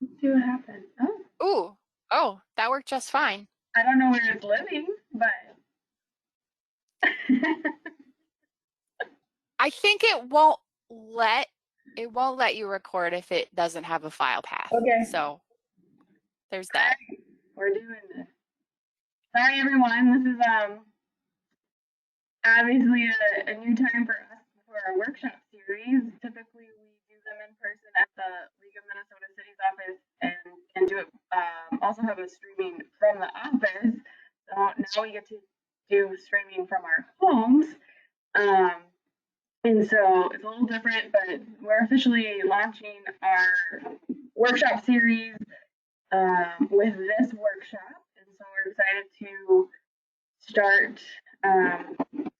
Let's see what happens. Oh, Oh, that worked just fine. I don't know where it's living, but I think it won't let you record if it doesn't have a file path. okay. So there's All that. right, we're doing this. Sorry, everyone. This is obviously a new time for us for our workshop series. Typically, we do them in person at the League of Minnesota Cities office and do it. Also have a streaming from the office. So now we get to do streaming from our homes. Um, and so it's a little different, but we're officially launching our workshop series with this workshop, and so we're excited to start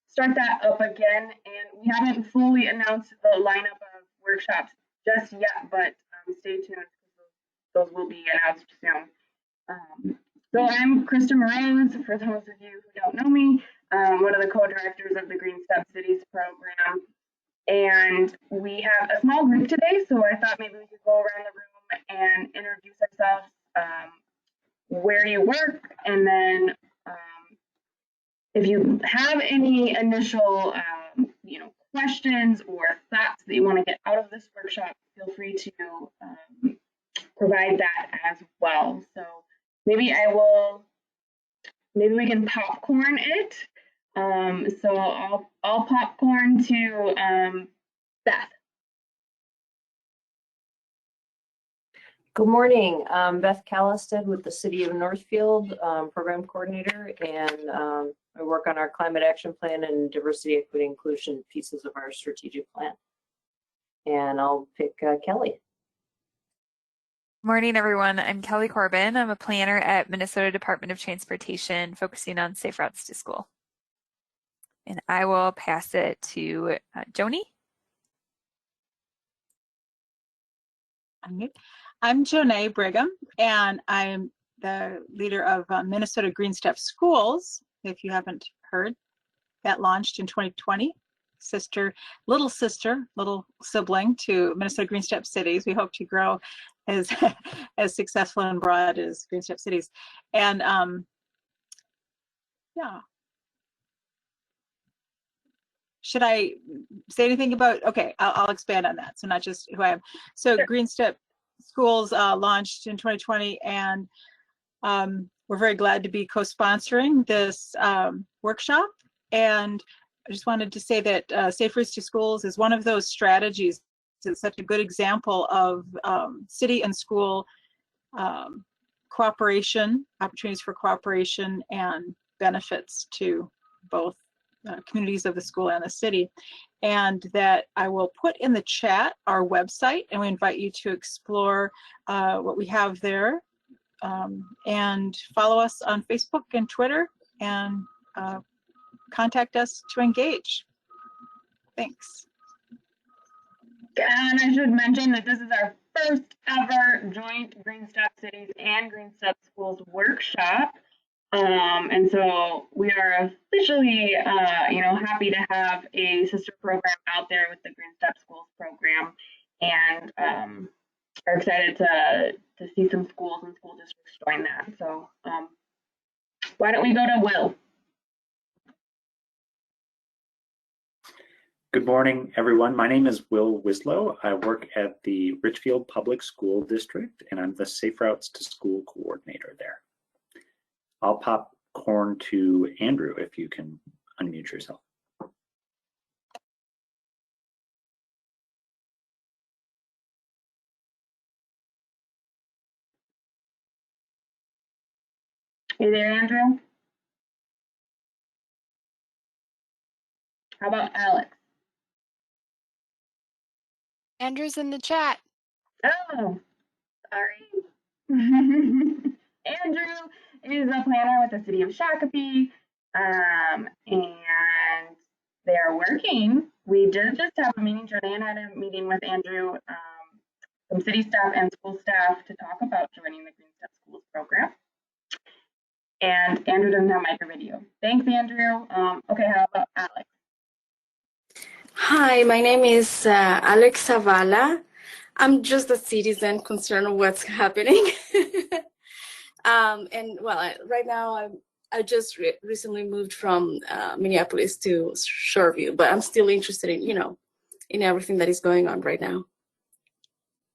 start that up again. And we haven't fully announced the lineup of workshops just yet, but stay tuned because those will be announced soon. So I'm Krista Morose, for those of you who don't know me, one of the co-directors of the Green Step Cities program. And we have a small group today, so I thought maybe we could go around the room and introduce ourselves, where you work, and then if you have any initial, questions or thoughts that you want to get out of this workshop, feel free to provide that as well. So maybe maybe we can popcorn it. So I'll popcorn to Beth. Good morning. I'm Beth Callisted with the City of Northfield, Program Coordinator, and I work on our Climate Action Plan and Diversity, Equity, Inclusion pieces of our strategic plan. And I'll pick Kelly. Morning, everyone. I'm Kelly Corbin. I'm a planner at Minnesota Department of Transportation, focusing on safe routes to school. And I will pass it to Joni. I'm Jonae Brigham, and I'm the leader of Minnesota Green Step Schools. If you haven't heard, that launched in 2020. Little sibling to Minnesota Green Step Cities. We hope to grow as as successful and broad as Green Step Cities. And yeah. Should I say anything about, okay, I'll expand on that. So not just who I am. So Sure. Green Step Schools launched in 2020, and we're very glad to be co-sponsoring this workshop. And I just wanted to say that Safe Routes to Schools is one of those strategies. It's such a good example of city and school cooperation, opportunities for cooperation, and benefits to both communities of the school and the city. And that I will put in the chat our website, and we invite you to explore what we have there, and follow us on Facebook and Twitter, and contact us to engage. Thanks. And I should mention that this is our first ever joint Green Step Cities and Green Step Schools workshop. And so we are officially, happy to have a sister program out there with the Green Step Schools program, and are excited to see some schools and school districts join that. So why don't we go to Will? Good morning, everyone. My name is Will Wislow. I work at the Richfield Public School District, and I'm the Safe Routes to School coordinator there. I'll popcorn to Andrew if you can unmute yourself. Hey there, Andrew. How about Alex? Andrew's in the chat. Oh, sorry. Andrew is a planner with the city of Shakopee, and they are working. We did just have a meeting. Joanne had a meeting with Andrew, some city staff and school staff, to talk about joining the Green Step Schools program. And Andrew doesn't have micro video. Thanks, Andrew. Okay, how about Alex? Hi, my name is Alex Zavala. I'm just a citizen concerned with what's happening. And well, right now I just recently moved from Minneapolis to Shoreview, but I'm still interested in, in everything that is going on right now.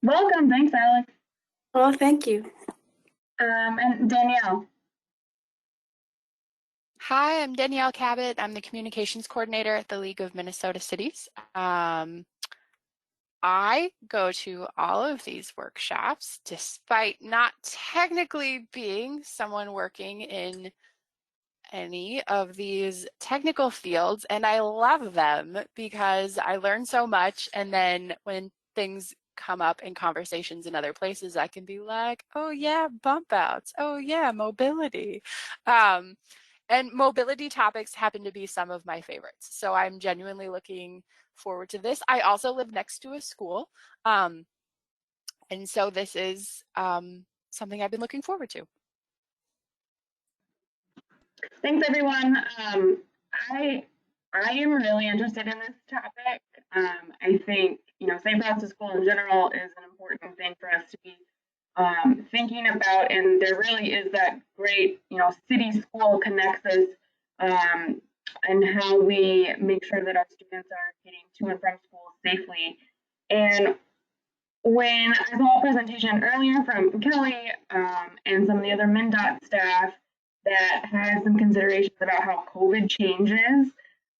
Welcome. Thanks, Alex. Well, thank you. And Danielle. Hi, I'm Danielle Cabot. I'm the communications coordinator at the League of Minnesota Cities. I go to all of these workshops despite not technically being someone working in any of these technical fields, and I love them because I learn so much, and then when things come up in conversations in other places, I can be like, oh yeah, bump outs, oh yeah, mobility. And mobility topics happen to be some of my favorites. So I'm genuinely looking forward to this. I also live next to a school. And so this is something I've been looking forward to. Thanks, everyone. I am really interested in this topic. I think, safe routes to school in general is an important thing for us to be thinking about, and there really is that great, city school connects us, and how we make sure that our students are getting to and from school safely. And when I saw a presentation earlier from Kelly and some of the other MnDOT staff that had some considerations about how COVID changes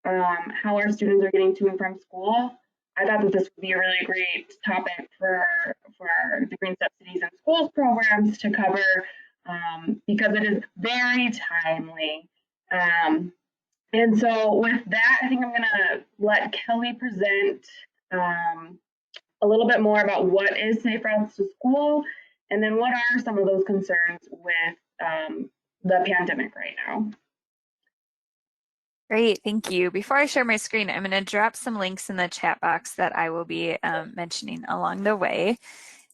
how our students are getting to and from school, I thought that this would be a really great topic for the Green Step Cities and Schools programs to cover because it is very timely. And so with that, I think I'm going to let Kelly present a little bit more about what is safe routes to school, and then what are some of those concerns with the pandemic right now. Great, thank you. Before I share my screen, I'm going to drop some links in the chat box that I will be mentioning along the way,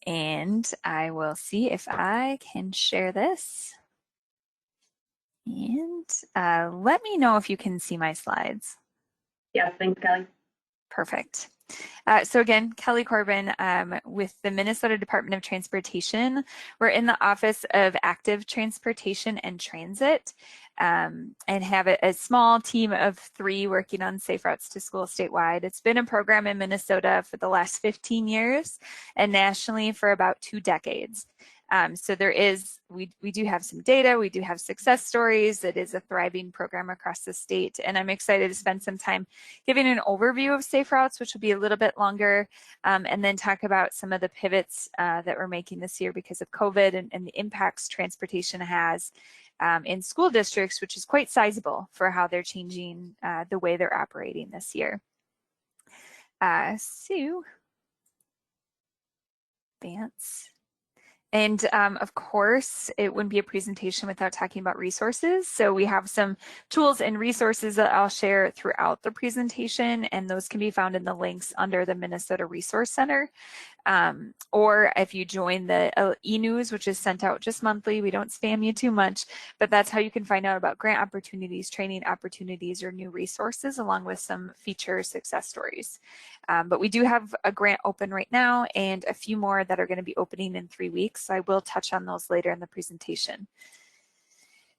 and I will see if I can share this. And let me know if you can see my slides. Yes, thanks, Kelly. Perfect. So again, Kelly Corbin with the Minnesota Department of Transportation. We're in the Office of Active Transportation and Transit and have a small team of 3 working on safe routes to school statewide. It's been a program in Minnesota for the last 15 years and nationally for about 2 decades. So we do have some data, we do have success stories. It is a thriving program across the state, and I'm excited to spend some time giving an overview of safe routes, which will be a little bit longer, and then talk about some of the pivots that we're making this year because of COVID and the impacts transportation has in school districts, which is quite sizable for how they're changing the way they're operating this year. So, advance. And of course, it wouldn't be a presentation without talking about resources. So we have some tools and resources that I'll share throughout the presentation, and those can be found in the links under the Minnesota Resource Center. Or if you join the e-news, which is sent out just monthly, we don't spam you too much, but that's how you can find out about grant opportunities, training opportunities, or new resources, along with some feature success stories. But we do have a grant open right now and a few more that are going to be opening in 3 weeks. So I will touch on those later in the presentation.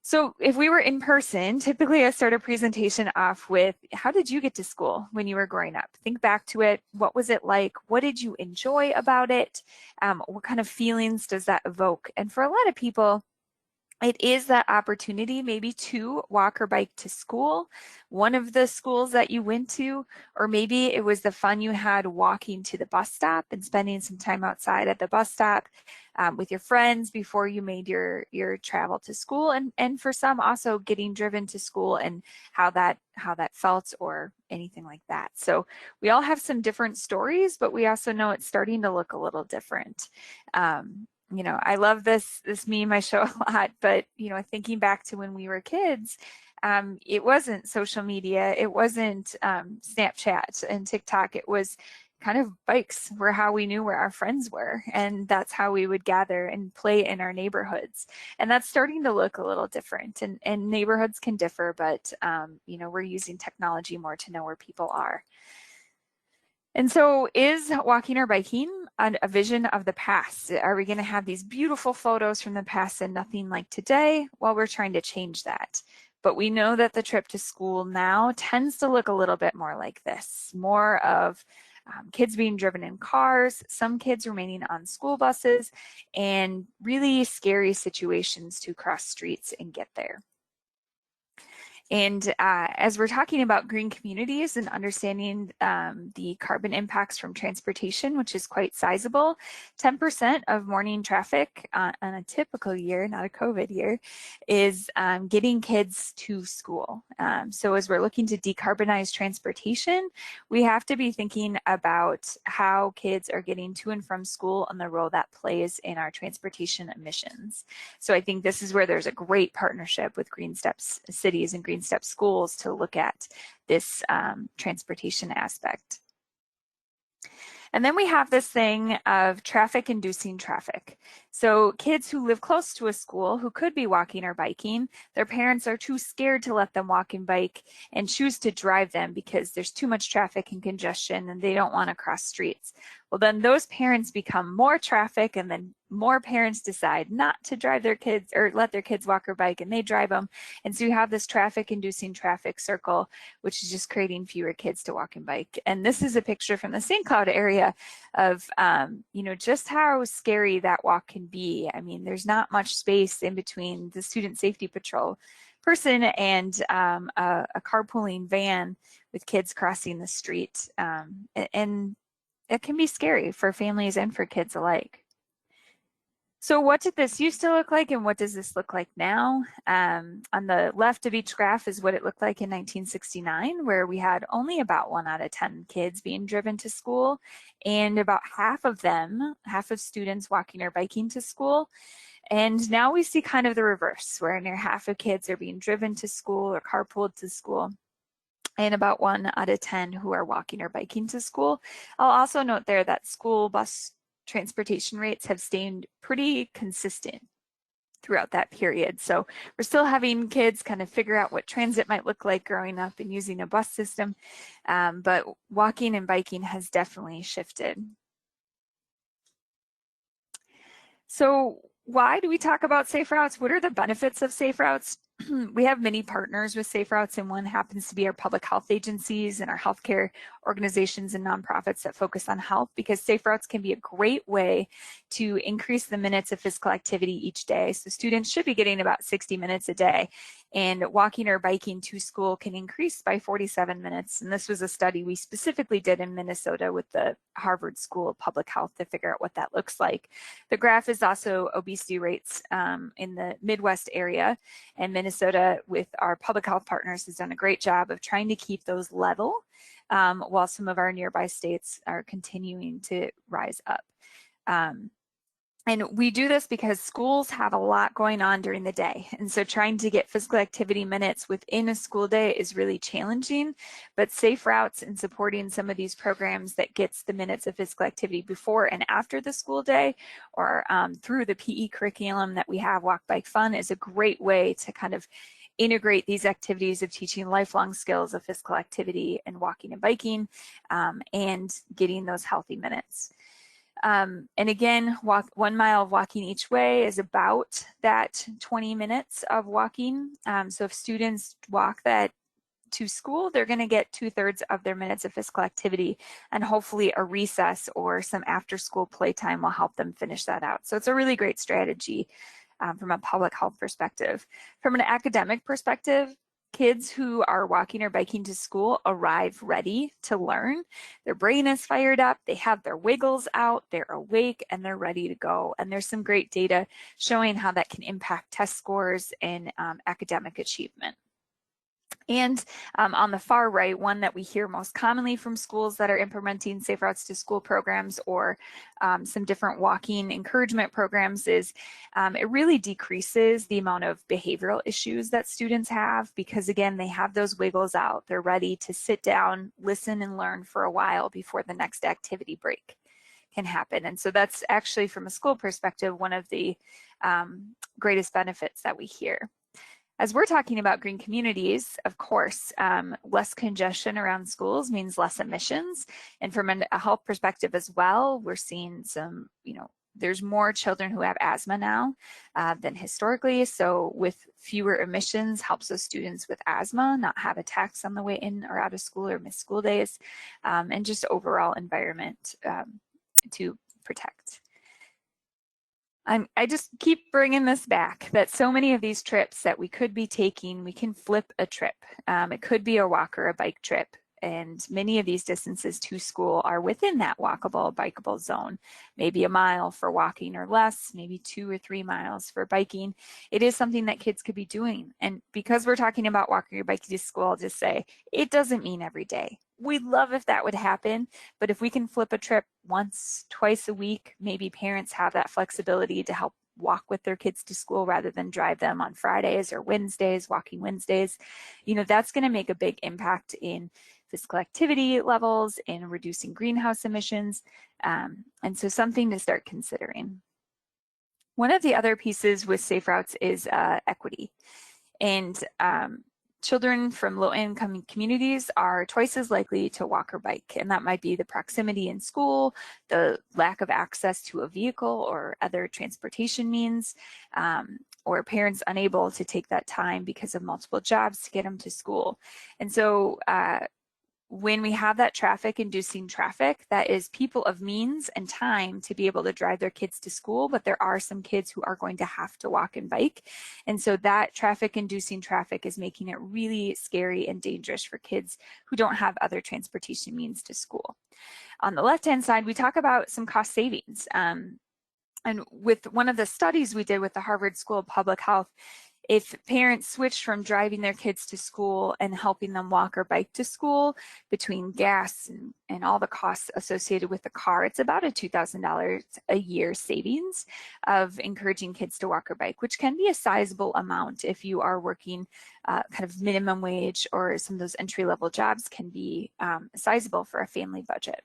So if we were in person, typically I start a presentation off with, how did you get to school when you were growing up? Think back to it. What was it like? What did you enjoy about it? What kind of feelings does that evoke? And for a lot of people, it is that opportunity maybe to walk or bike to school, one of the schools that you went to, or maybe it was the fun you had walking to the bus stop and spending some time outside at the bus stop with your friends before you made your travel to school. And for some also getting driven to school and how that felt or anything like that. So we all have some different stories, but we also know it's starting to look a little different. You know, I love this meme I show a lot, but, you know, thinking back to when we were kids, it wasn't social media, it wasn't Snapchat and TikTok, it was kind of bikes were how we knew where our friends were, and that's how we would gather and play in our neighborhoods. And that's starting to look a little different, and neighborhoods can differ, but, you know, we're using technology more to know where people are. And so is walking or biking a vision of the past? Are we going to have these beautiful photos from the past and nothing like today? Well, we're trying to change that. But we know that the trip to school now tends to look a little bit more like this, more of kids being driven in cars, some kids remaining on school buses, and really scary situations to cross streets and get there. And as we're talking about green communities and understanding the carbon impacts from transportation, which is quite sizable, 10% of morning traffic on a typical year, not a COVID year, is getting kids to school. So as we're looking to decarbonize transportation, we have to be thinking about how kids are getting to and from school and the role that plays in our transportation emissions. So I think this is where there's a great partnership with Green Steps cities and Green Steps schools to look at this transportation aspect. And then we have this thing of traffic inducing traffic. So kids who live close to a school who could be walking or biking, their parents are too scared to let them walk and bike and choose to drive them because there's too much traffic and congestion and they don't want to cross streets. Well, then those parents become more traffic, and then more parents decide not to drive their kids or let their kids walk or bike, and they drive them. And so you have this traffic inducing traffic circle, which is just creating fewer kids to walk and bike. And this is a picture from the St. Cloud area of, you know, just how scary that walk can be. I mean, there's not much space in between the student safety patrol person and a carpooling van with kids crossing the street. And it can be scary for families and for kids alike. So what did this used to look like and what does this look like now? On the left of each graph is what it looked like in 1969, where we had only about 1 out of 10 kids being driven to school, and about half of students walking or biking to school. And now we see kind of the reverse, where near half of kids are being driven to school or carpooled to school, and about 1 out of 10 who are walking or biking to school. I'll also note there that school bus transportation rates have stayed pretty consistent throughout that period. So we're still having kids kind of figure out what transit might look like growing up and using a bus system, but walking and biking has definitely shifted. So why do we talk about safe routes? What are the benefits of safe routes? We have many partners with safe routes, and one happens to be our public health agencies and our healthcare organizations and nonprofits that focus on health, because safe routes can be a great way to increase the minutes of physical activity each day. So students should be getting about 60 minutes a day, and walking or biking to school can increase by 47 minutes. And this was a study we specifically did in Minnesota with the Harvard School of Public Health to figure out what that looks like. The graph is also obesity rates in the Midwest area, and Minnesota, with our public health partners, has done a great job of trying to keep those level while some of our nearby states are continuing to rise up. And we do this because schools have a lot going on during the day. And so trying to get physical activity minutes within a school day is really challenging, but safe routes and supporting some of these programs that gets the minutes of physical activity before and after the school day, or through the PE curriculum that we have, Walk, Bike, Fun, is a great way to kind of integrate these activities of teaching lifelong skills of physical activity and walking and biking, and getting those healthy minutes. And again, 1 mile of walking each way is about that 20 minutes of walking. So if students walk that to school, they're going to get 2/3 of their minutes of physical activity, and hopefully a recess or some after school playtime will help them finish that out. So it's a really great strategy from a public health perspective. From an academic perspective, kids who are walking or biking to school arrive ready to learn. Their brain is fired up, they have their wiggles out, they're awake, and they're ready to go. And there's some great data showing how that can impact test scores and academic achievement. And on the far right, one that we hear most commonly from schools that are implementing safe routes to school programs, or some different walking encouragement programs, is it really decreases the amount of behavioral issues that students have, because again, they have those wiggles out. They're ready to sit down, listen, and learn for a while before the next activity break can happen. And so that's actually, from a school perspective, one of the greatest benefits that we hear. As we're talking about green communities, of course, less congestion around schools means less emissions. And from a health perspective as well, we're seeing some, there's more children who have asthma now than historically. So with fewer emissions helps those students with asthma not have attacks on the way in or out of school or miss school days, and just overall environment to protect. I just keep bringing this back, that so many of these trips that we could be taking, we can flip a trip. It could be a walk or a bike trip. And many of these distances to school are within that walkable, bikeable zone. Maybe a mile for walking or less, maybe 2 or 3 miles for biking. It is something that kids could be doing. And because we're talking about walking or biking to school, I'll just say, it doesn't mean every day. We'd love if that would happen, but if we can flip a trip once, twice a week, maybe parents have that flexibility to help walk with their kids to school rather than drive them on Fridays or Wednesdays, walking Wednesdays, that's going to make a big impact in physical activity levels, in reducing greenhouse emissions, and so something to start considering. One of the other pieces with safe routes is equity. And children from low-income communities are twice as likely to walk or bike, and that might be the proximity in school, the lack of access to a vehicle or other transportation means, or parents unable to take that time because of multiple jobs to get them to school. And so when we have that traffic-inducing traffic, that is people of means and time to be able to drive their kids to school, but there are some kids who are going to have to walk and bike. And so that traffic-inducing traffic is making it really scary and dangerous for kids who don't have other transportation means to school. On the left-hand side, we talk about some cost savings. And with one of the studies we did with the Harvard School of Public Health, if parents switched from driving their kids to school and helping them walk or bike to school, between gas and all the costs associated with the car, it's about a $2,000 a year savings of encouraging kids to walk or bike, which can be a sizable amount if you are working kind of minimum wage, or some of those entry-level jobs can be sizable for a family budget.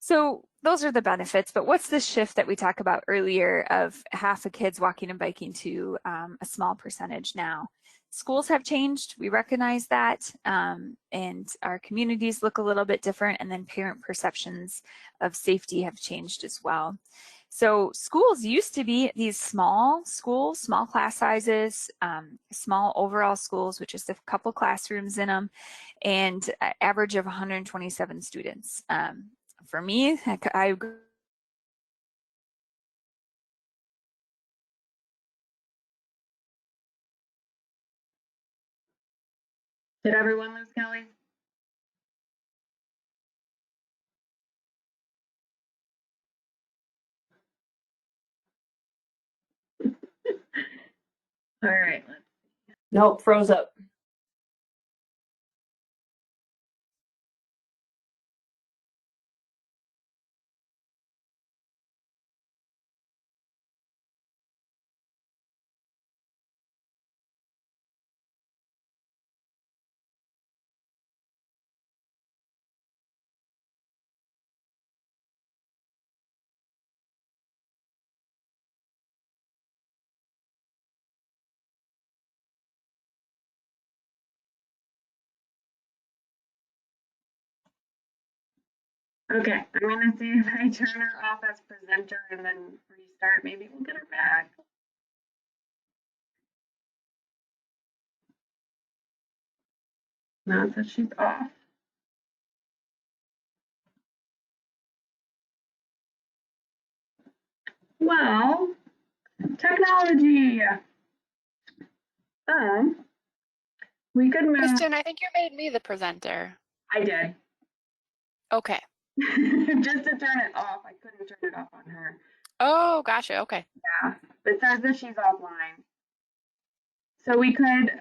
So those are the benefits, but what's the shift that we talked about earlier of half of kids walking and biking to a small percentage now? Schools have changed, we recognize that, and our communities look a little bit different, and then parent perceptions of safety have changed as well. So schools used to be these small schools, small class sizes, small overall schools with just a couple classrooms in them, and an average of 127 students. For me, I Did everyone lose Kelly? All right. Nope, froze up. Okay, I'm gonna see if I turn her off as presenter and then restart. Maybe we'll get her back. No, it says she's off. Well, technology. We could move. Kristen, I think you made me the presenter. I did. Okay. Just to turn it off. I couldn't turn it off on her. Oh, gotcha. Okay. Yeah, it says that she's offline. So we could,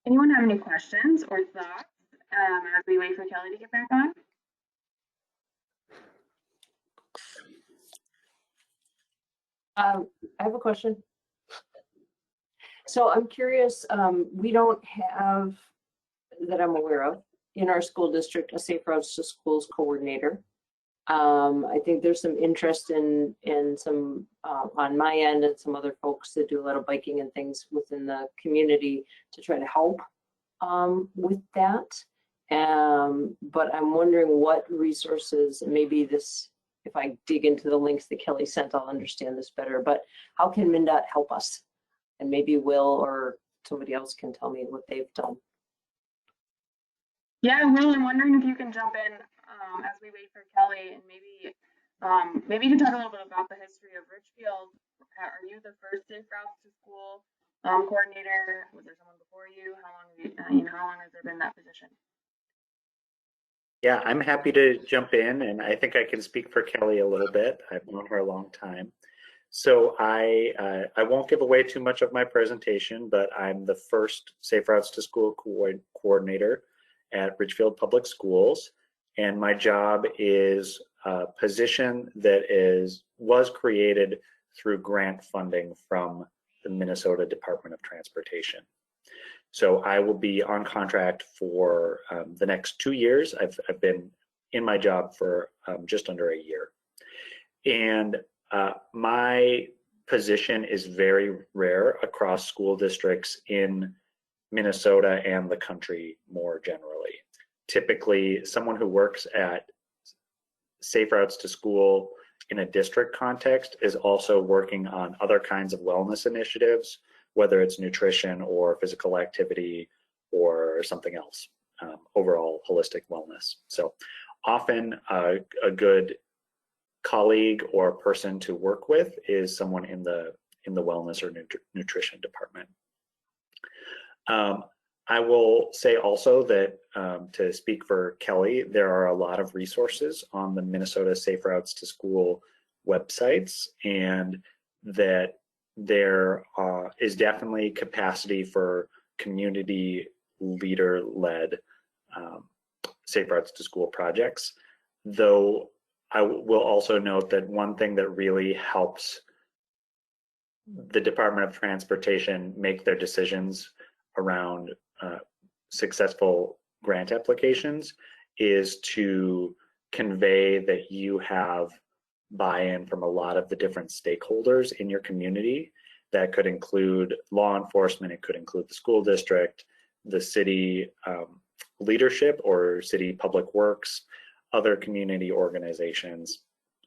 anyone have any questions or thoughts as we wait for Kelly to get back on? I have a question. So I'm curious, we don't have, that I'm aware of, in our school district, a Safe Routes to Schools coordinator. I think there's some interest in some on my end and some other folks that do a lot of biking and things within the community to try to help with that. But I'm wondering what resources, and maybe this, if I dig into the links that Kelly sent, I'll understand this better, but how can MnDOT help us? And maybe Will or somebody else can tell me what they've done. Yeah, Will, I'm wondering if you can jump in as we wait for Kelly, and maybe you can talk a little bit about the history of Richfield. Are you the first Safe Routes to School coordinator? Was there someone before you? How long has there been that position? Yeah, I'm happy to jump in, and I think I can speak for Kelly a little bit. I've known her a long time. So I won't give away too much of my presentation, but I'm the first Safe Routes to School coordinator at Richfield Public Schools, and my job is a position that was created through grant funding from the Minnesota Department of Transportation. So I will be on contract for the next 2 years. I've been in my job for just under a year. And my position is very rare across school districts in Minnesota and the country more generally. Typically, someone who works at Safe Routes to School in a district context is also working on other kinds of wellness initiatives, whether it's nutrition or physical activity or something else, overall holistic wellness. So often a good colleague or person to work with is someone in the wellness or nutrition department. I will say also that to speak for Kelly, there are a lot of resources on the Minnesota Safe Routes to School websites, and that there is definitely capacity for community leader-led Safe Routes to School projects. Though I will also note that one thing that really helps the Department of Transportation make their decisions around successful grant applications is to convey that you have buy-in from a lot of the different stakeholders in your community. That could include law enforcement, it could include the school district, the city leadership or city public works, other community organizations.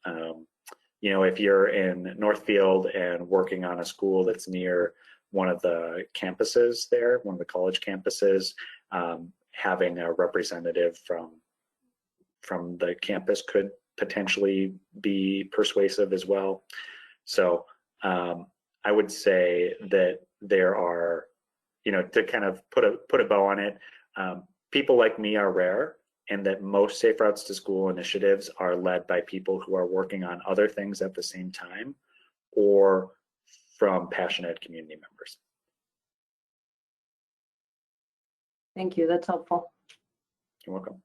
You know, if you're in Northfield and working on a school that's near one of the campuses there, one of the college campuses, having a representative from the campus could potentially be persuasive as well. So I would say that there are, you know, to kind of put a bow on it, people like me are rare, and that most Safe Routes to School initiatives are led by people who are working on other things at the same time or from passionate community members. Thank you, that's helpful. You're welcome.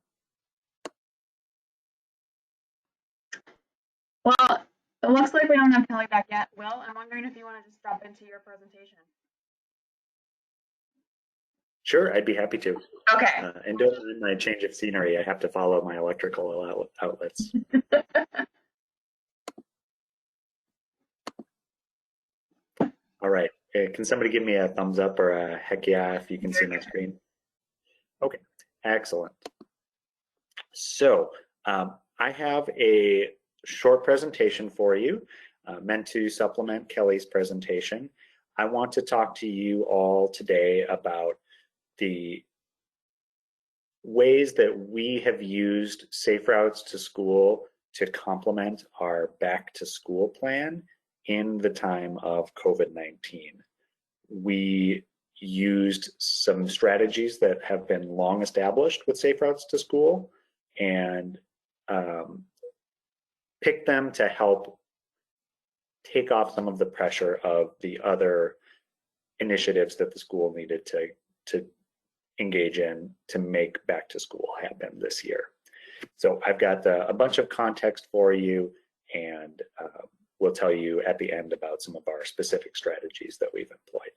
Well, it looks like we don't have Kelly back yet. Will, I'm wondering if you want to just drop into your presentation. Sure, I'd be happy to. Okay. And don't mind my change of scenery. I have to follow my electrical outlets. All right. Can somebody give me a thumbs up or a heck yeah if you can see my screen? Okay, excellent. So I have a short presentation for you meant to supplement Kelly's presentation. I want to talk to you all today about the ways that we have used Safe Routes to School to complement our back to school plan in the time of COVID-19. We used some strategies that have been long established with Safe Routes to School and picked them to help take off some of the pressure of the other initiatives that the school needed to engage in to make back to school happen this year. So I've got a bunch of context for you, and we'll tell you at the end about some of our specific strategies that we've employed.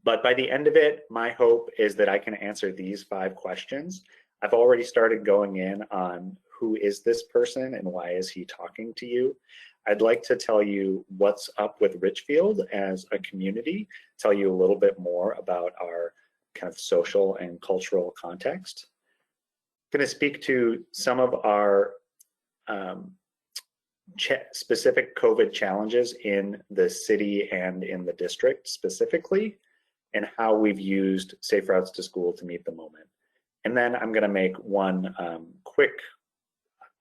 But by the end of it, my hope is that I can answer these 5 questions. I've already started going in on who is this person and why is he talking to you, I'd like to tell you what's up with Richfield as a community, tell you a little bit more about our kind of social and cultural context. I'm going to speak to some of our specific COVID challenges in the city and in the district specifically, and how we've used Safe Routes to School to meet the moment. And then I'm going to make one quick,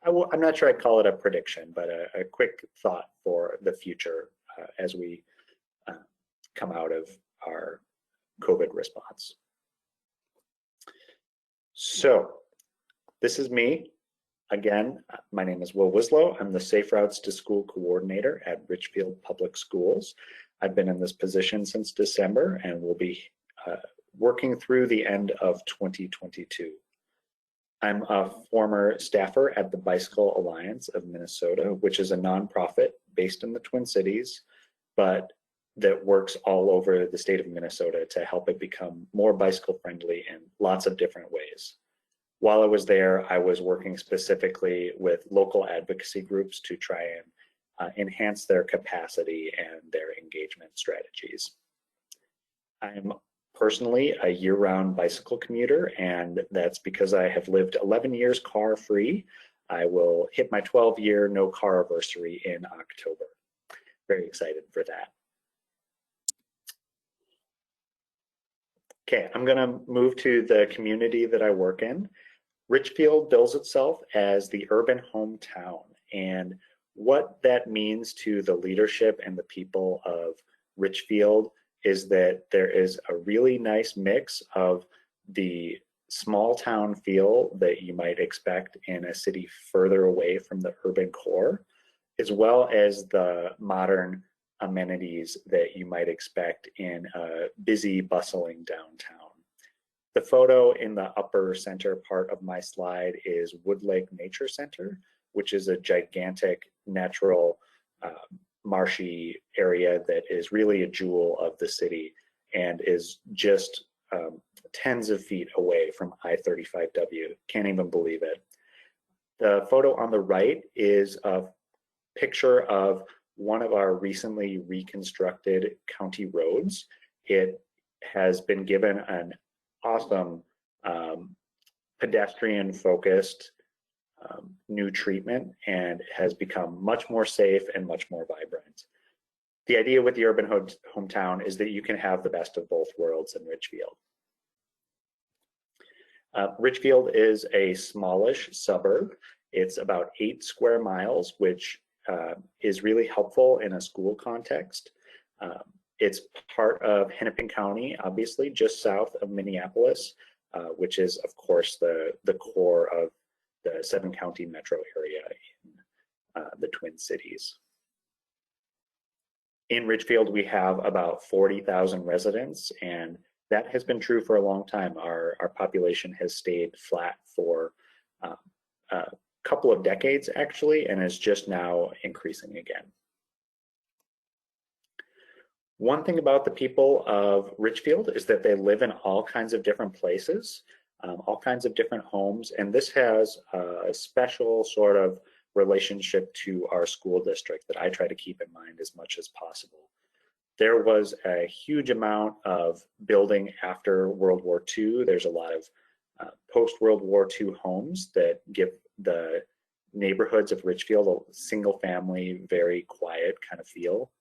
I'm not sure I'd call it a prediction, but a quick thought for the future as we come out of our COVID response. So this is me. Again, my name is Will Wislow. I'm the Safe Routes to School coordinator at Richfield Public Schools. I've been in this position since December and will be working through the end of 2022. I'm a former staffer at the Bicycle Alliance of Minnesota, which is a nonprofit based in the Twin Cities, but that works all over the state of Minnesota to help it become more bicycle friendly in lots of different ways. While I was there, I was working specifically with local advocacy groups to try and enhance their capacity and their engagement strategies. I'm personally a year-round bicycle commuter, and that's because I have lived 11 years car-free. I will hit my 12-year no car anniversary in October. Very excited for that. Okay, I'm gonna move to the community that I work in. Richfield bills itself as the urban hometown, and what that means to the leadership and the people of Richfield is that there is a really nice mix of the small town feel that you might expect in a city further away from the urban core, as well as the modern amenities that you might expect in a busy, bustling downtown. The photo in the upper center part of my slide is Wood Lake Nature Center, which is a gigantic natural marshy area that is really a jewel of the city and is just tens of feet away from I-35W. Can't even believe it. The photo on the right is a picture of one of our recently reconstructed county roads. It has been given an awesome pedestrian focused new treatment and has become much more safe and much more vibrant. The idea with the urban hometown is that you can have the best of both worlds in Richfield. Richfield is a smallish suburb. It's about 8 square miles, which is really helpful in a school context. It's part of Hennepin County, obviously, just south of Minneapolis, which is, of course, the core of the 7-county metro area in the Twin Cities. In Richfield, we have about 40,000 residents, and that has been true for a long time. Our population has stayed flat for a couple of decades, actually, and is just now increasing again. One thing about the people of Richfield is that they live in all kinds of different places, all kinds of different homes, and this has a special sort of relationship to our school district that I try to keep in mind as much as possible. There was a huge amount of building after World War II. There's a lot of post-World War II homes that give the neighborhoods of Richfield a single-family, very quiet kind of feel.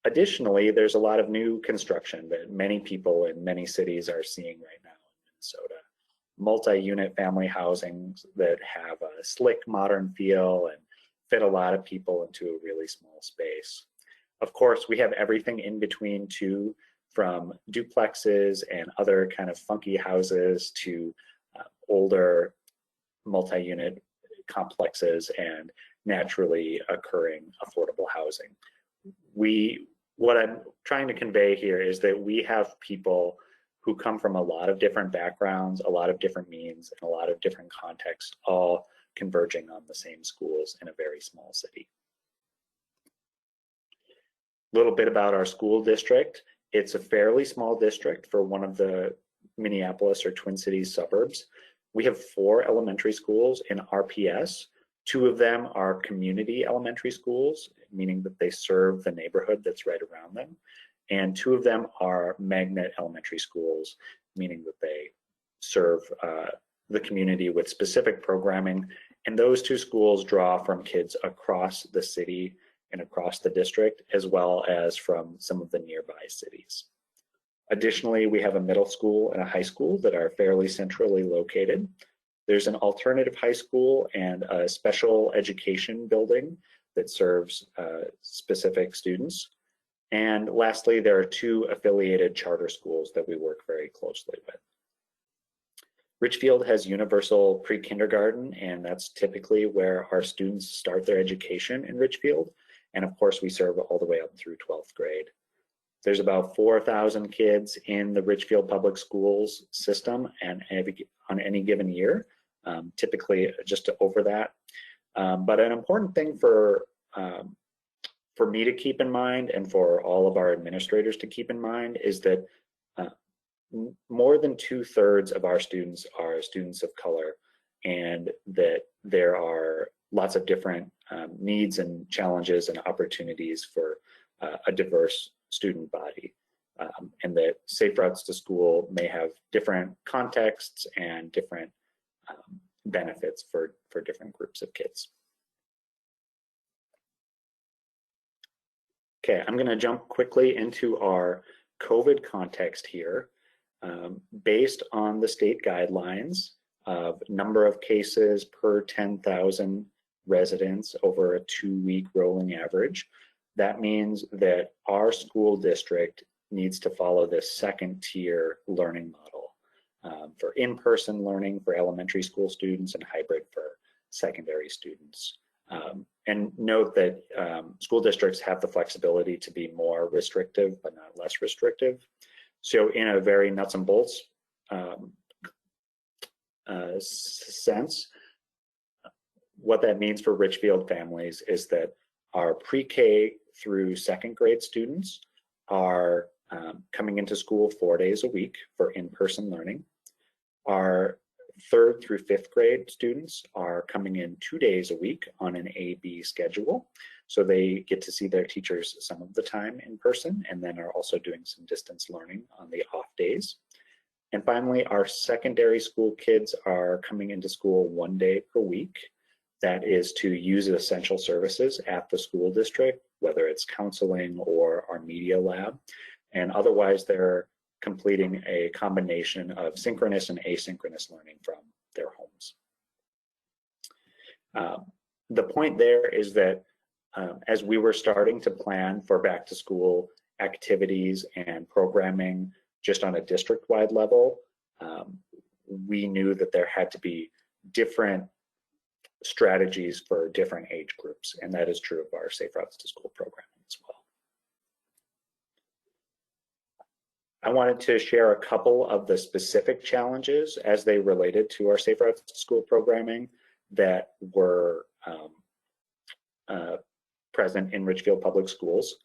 Additionally, there's a lot of new construction that many people in many cities are seeing right now in Minnesota. Multi-unit family housing that have a slick, modern feel and fit a lot of people into a really small space. Of course, we have everything in between too, from duplexes and other kind of funky houses to older multi-unit complexes and naturally occurring affordable housing. What I'm trying to convey here is that we have people who come from a lot of different backgrounds, a lot of different means, and a lot of different contexts, all converging on the same schools in a very small city. A little bit about our school district. It's a fairly small district for one of the Minneapolis or Twin Cities suburbs. We have 4 elementary schools in RPS. 2 of them are community elementary schools, meaning that they serve the neighborhood that's right around them. And 2 of them are magnet elementary schools, meaning that they serve the community with specific programming. And those 2 schools draw from kids across the city and across the district, as well as from some of the nearby cities. Additionally, we have a middle school and a high school that are fairly centrally located. There's an alternative high school and a special education building that serves specific students. And lastly, there are 2 affiliated charter schools that we work very closely with. Richfield has universal pre-kindergarten, and that's typically where our students start their education in Richfield. And of course, we serve all the way up through 12th grade. There's about 4,000 kids in the Richfield Public Schools system and on any given year, typically just over that. But an important thing for me to keep in mind and for all of our administrators to keep in mind is that more than 2/3 of our students are students of color, and that there are lots of different needs and challenges and opportunities for a diverse student body, and that Safe Routes to School may have different contexts and different benefits for different groups of kids. Okay, I'm going to jump quickly into our COVID context here. Based on the state guidelines of number of cases per 10,000 residents over a 2-week rolling average, that means that our school district needs to follow this 2nd-tier learning model for in-person learning for elementary school students and hybrid for secondary students. And note that school districts have the flexibility to be more restrictive, but not less restrictive. So in a very nuts and bolts sense, what that means for Richfield families is that our pre-K through 2nd grade students are coming into school 4 days a week for in-person learning. Our 3rd through 5th grade students are coming in 2 days a week on an A-B schedule. So they get to see their teachers some of the time in person, and then are also doing some distance learning on the off days. And finally, our secondary school kids are coming into school 1 day per week. That is to use essential services at the school district, whether it's counseling or our media lab. And otherwise, they're completing a combination of synchronous and asynchronous learning from their homes. The point there is that as we were starting to plan for back to school activities and programming just on a district-wide level, we knew that there had to be different strategies for different age groups, and that is true of our Safe Routes to School programming as well. I wanted to share a couple of the specific challenges as they related to our Safe Routes to School programming that were present in Richfield Public Schools.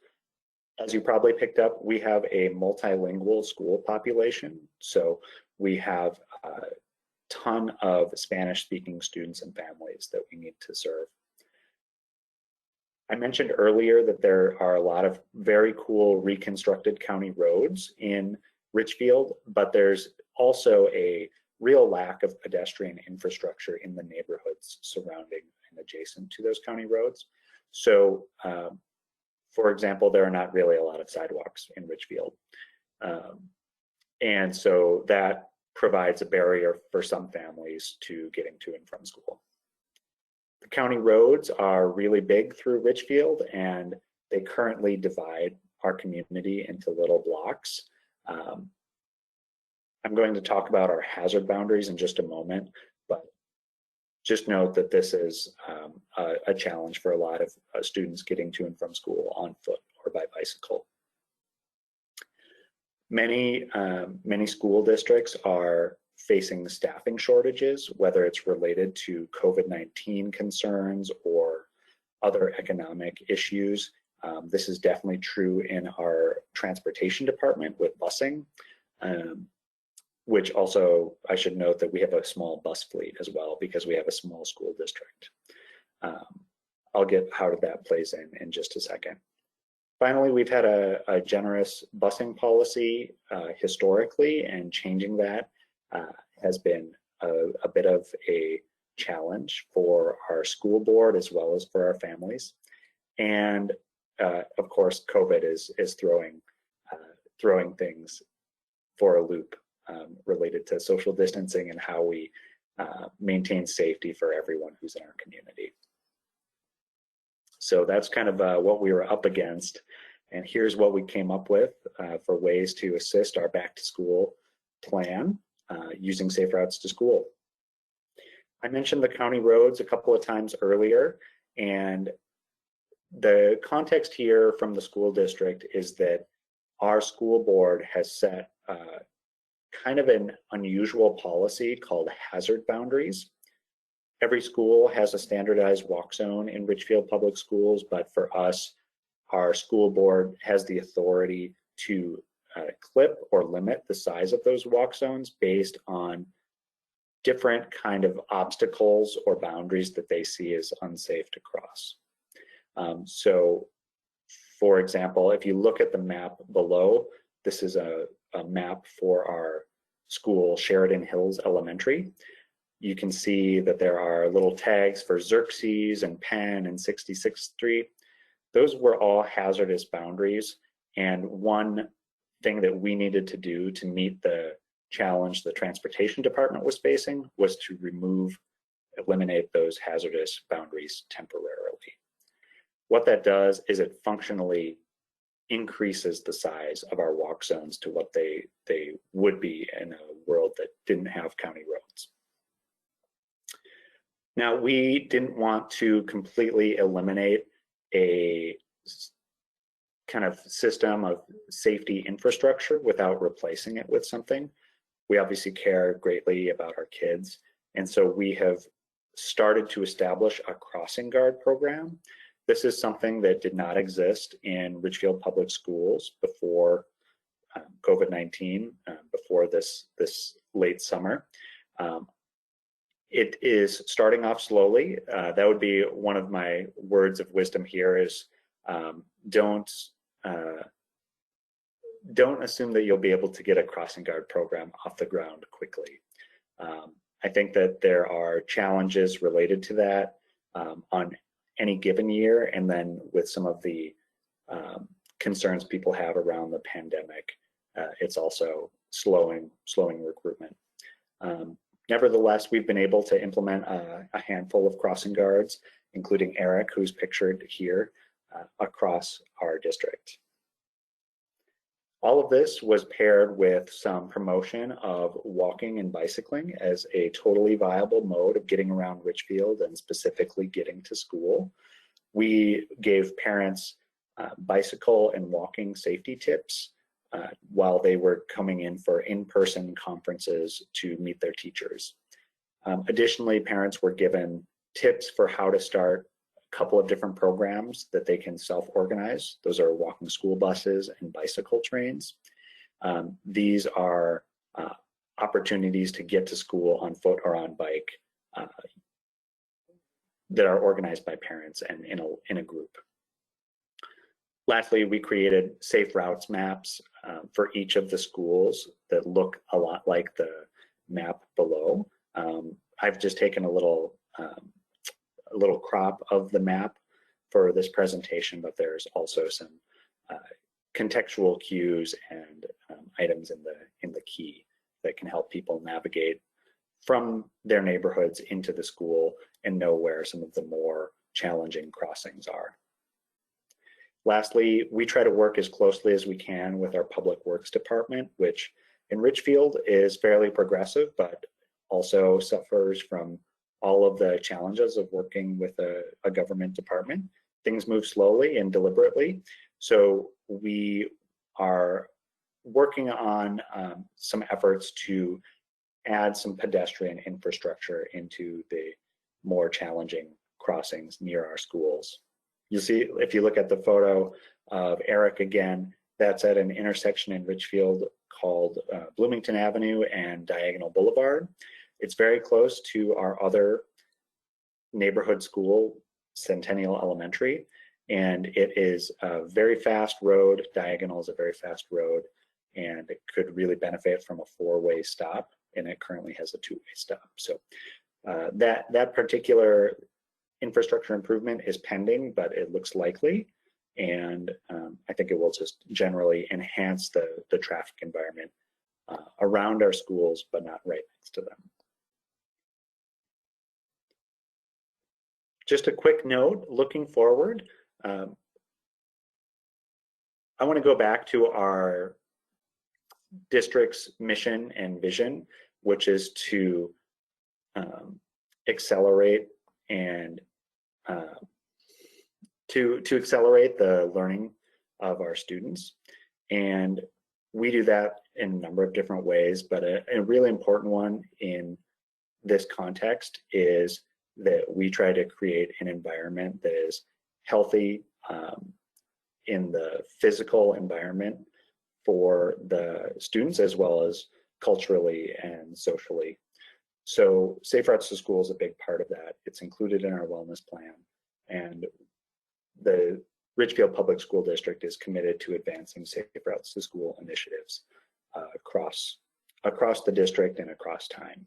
As you probably picked up, we have a multilingual school population, so we have a ton of Spanish-speaking students and families that we need to serve. I mentioned earlier that there are a lot of very cool reconstructed county roads in Richfield, but there's also a real lack of pedestrian infrastructure in the neighborhoods surrounding and adjacent to those county roads. So, for example, there are not really a lot of sidewalks in Richfield. And so that provides a barrier for some families to getting to and from school. The county roads are really big through Richfield, and they currently divide our community into little blocks. I'm going to talk about our hazard boundaries in just a moment, but just note that this is a challenge for a lot of students getting to and from school on foot or by bicycle. Many school districts are facing staffing shortages, whether it's related to COVID-19 concerns or other economic issues. This is definitely true in our transportation department with busing. which also I should note that we have a small bus fleet as well because we have a small school district. I'll get how that plays in just a second. Finally, we've had a generous busing policy historically, and changing that has been a bit of a challenge for our school board as well as for our families. And of course, COVID is throwing things for a loop related to social distancing and how we maintain safety for everyone who's in our community. So that's kind of what we were up against. And here's what we came up with for ways to assist our back to school plan using Safe Routes to School. I mentioned the county roads a couple of times earlier, and the context here from the school district is that our school board has set kind of an unusual policy called hazard boundaries. Every school has a standardized walk zone in Richfield Public Schools, but for us, our school board has the authority to clip or limit the size of those walk zones based on different kind of obstacles or boundaries that they see as unsafe to cross. So, for example, if you look at the map below, this is a map for our school, Sheridan Hills Elementary. You can see that there are little tags for Xerxes and Penn and 66th Street. Those were all hazardous boundaries. And one thing that we needed to do to meet the challenge the transportation department was facing was to eliminate those hazardous boundaries temporarily. What that does is it functionally increases the size of our walk zones to what they would be in a world that didn't have county roads. Now, we didn't want to completely eliminate a kind of system of safety infrastructure without replacing it with something. We obviously care greatly about our kids, and so we have started to establish a crossing guard program. This is something that did not exist in Richfield Public Schools before COVID-19, before this late summer. It is starting off slowly. That would be one of my words of wisdom here is don't assume that you'll be able to get a crossing guard program off the ground quickly. I think that there are challenges related to that on any given year, and then with some of the concerns people have around the pandemic, it's also slowing recruitment. Nevertheless, we've been able to implement a handful of crossing guards, including Eric, who's pictured here, across our district. All of this was paired with some promotion of walking and bicycling as a totally viable mode of getting around Richfield and specifically getting to school. We gave parents bicycle and walking safety tips while they were coming in for in-person conferences to meet their teachers. Additionally, parents were given tips for how to start a couple of different programs that they can self-organize. Those are walking school buses and bicycle trains. These are opportunities to get to school on foot or on bike that are organized by parents and in a group. Lastly, we created safe routes maps for each of the schools that look a lot like the map below. I've just taken a little crop of the map for this presentation, but there's also some contextual cues and items in the key that can help people navigate from their neighborhoods into the school and know where some of the more challenging crossings are. Lastly, we try to work as closely as we can with our Public Works Department, which in Richfield is fairly progressive, but also suffers from all of the challenges of working with a government department. Things move slowly and deliberately. So we are working on some efforts to add some pedestrian infrastructure into the more challenging crossings near our schools. You'll see, if you look at the photo of Eric again, That's at an intersection in Richfield called Bloomington Avenue and Diagonal Boulevard. It's very close to our other neighborhood school, Centennial Elementary, and it is a very fast road. Diagonal is a very fast road, and it could really benefit from a four-way stop, and it currently has a two-way stop. So that particular infrastructure improvement is pending, but it looks likely, and I think it will just generally enhance the traffic environment around our schools, but not right next to them. Just a quick note, looking forward, I want to go back to our district's mission and vision, which is to accelerate and to accelerate the learning of our students. And we do that in a number of different ways, but a really important one in this context is that we try to create an environment that is healthy in the physical environment for the students, as well as culturally and socially. So Safe Routes to School is a big part of that. It's included in our wellness plan, and the Richfield Public School District is committed to advancing Safe Routes to School initiatives across the district and across time.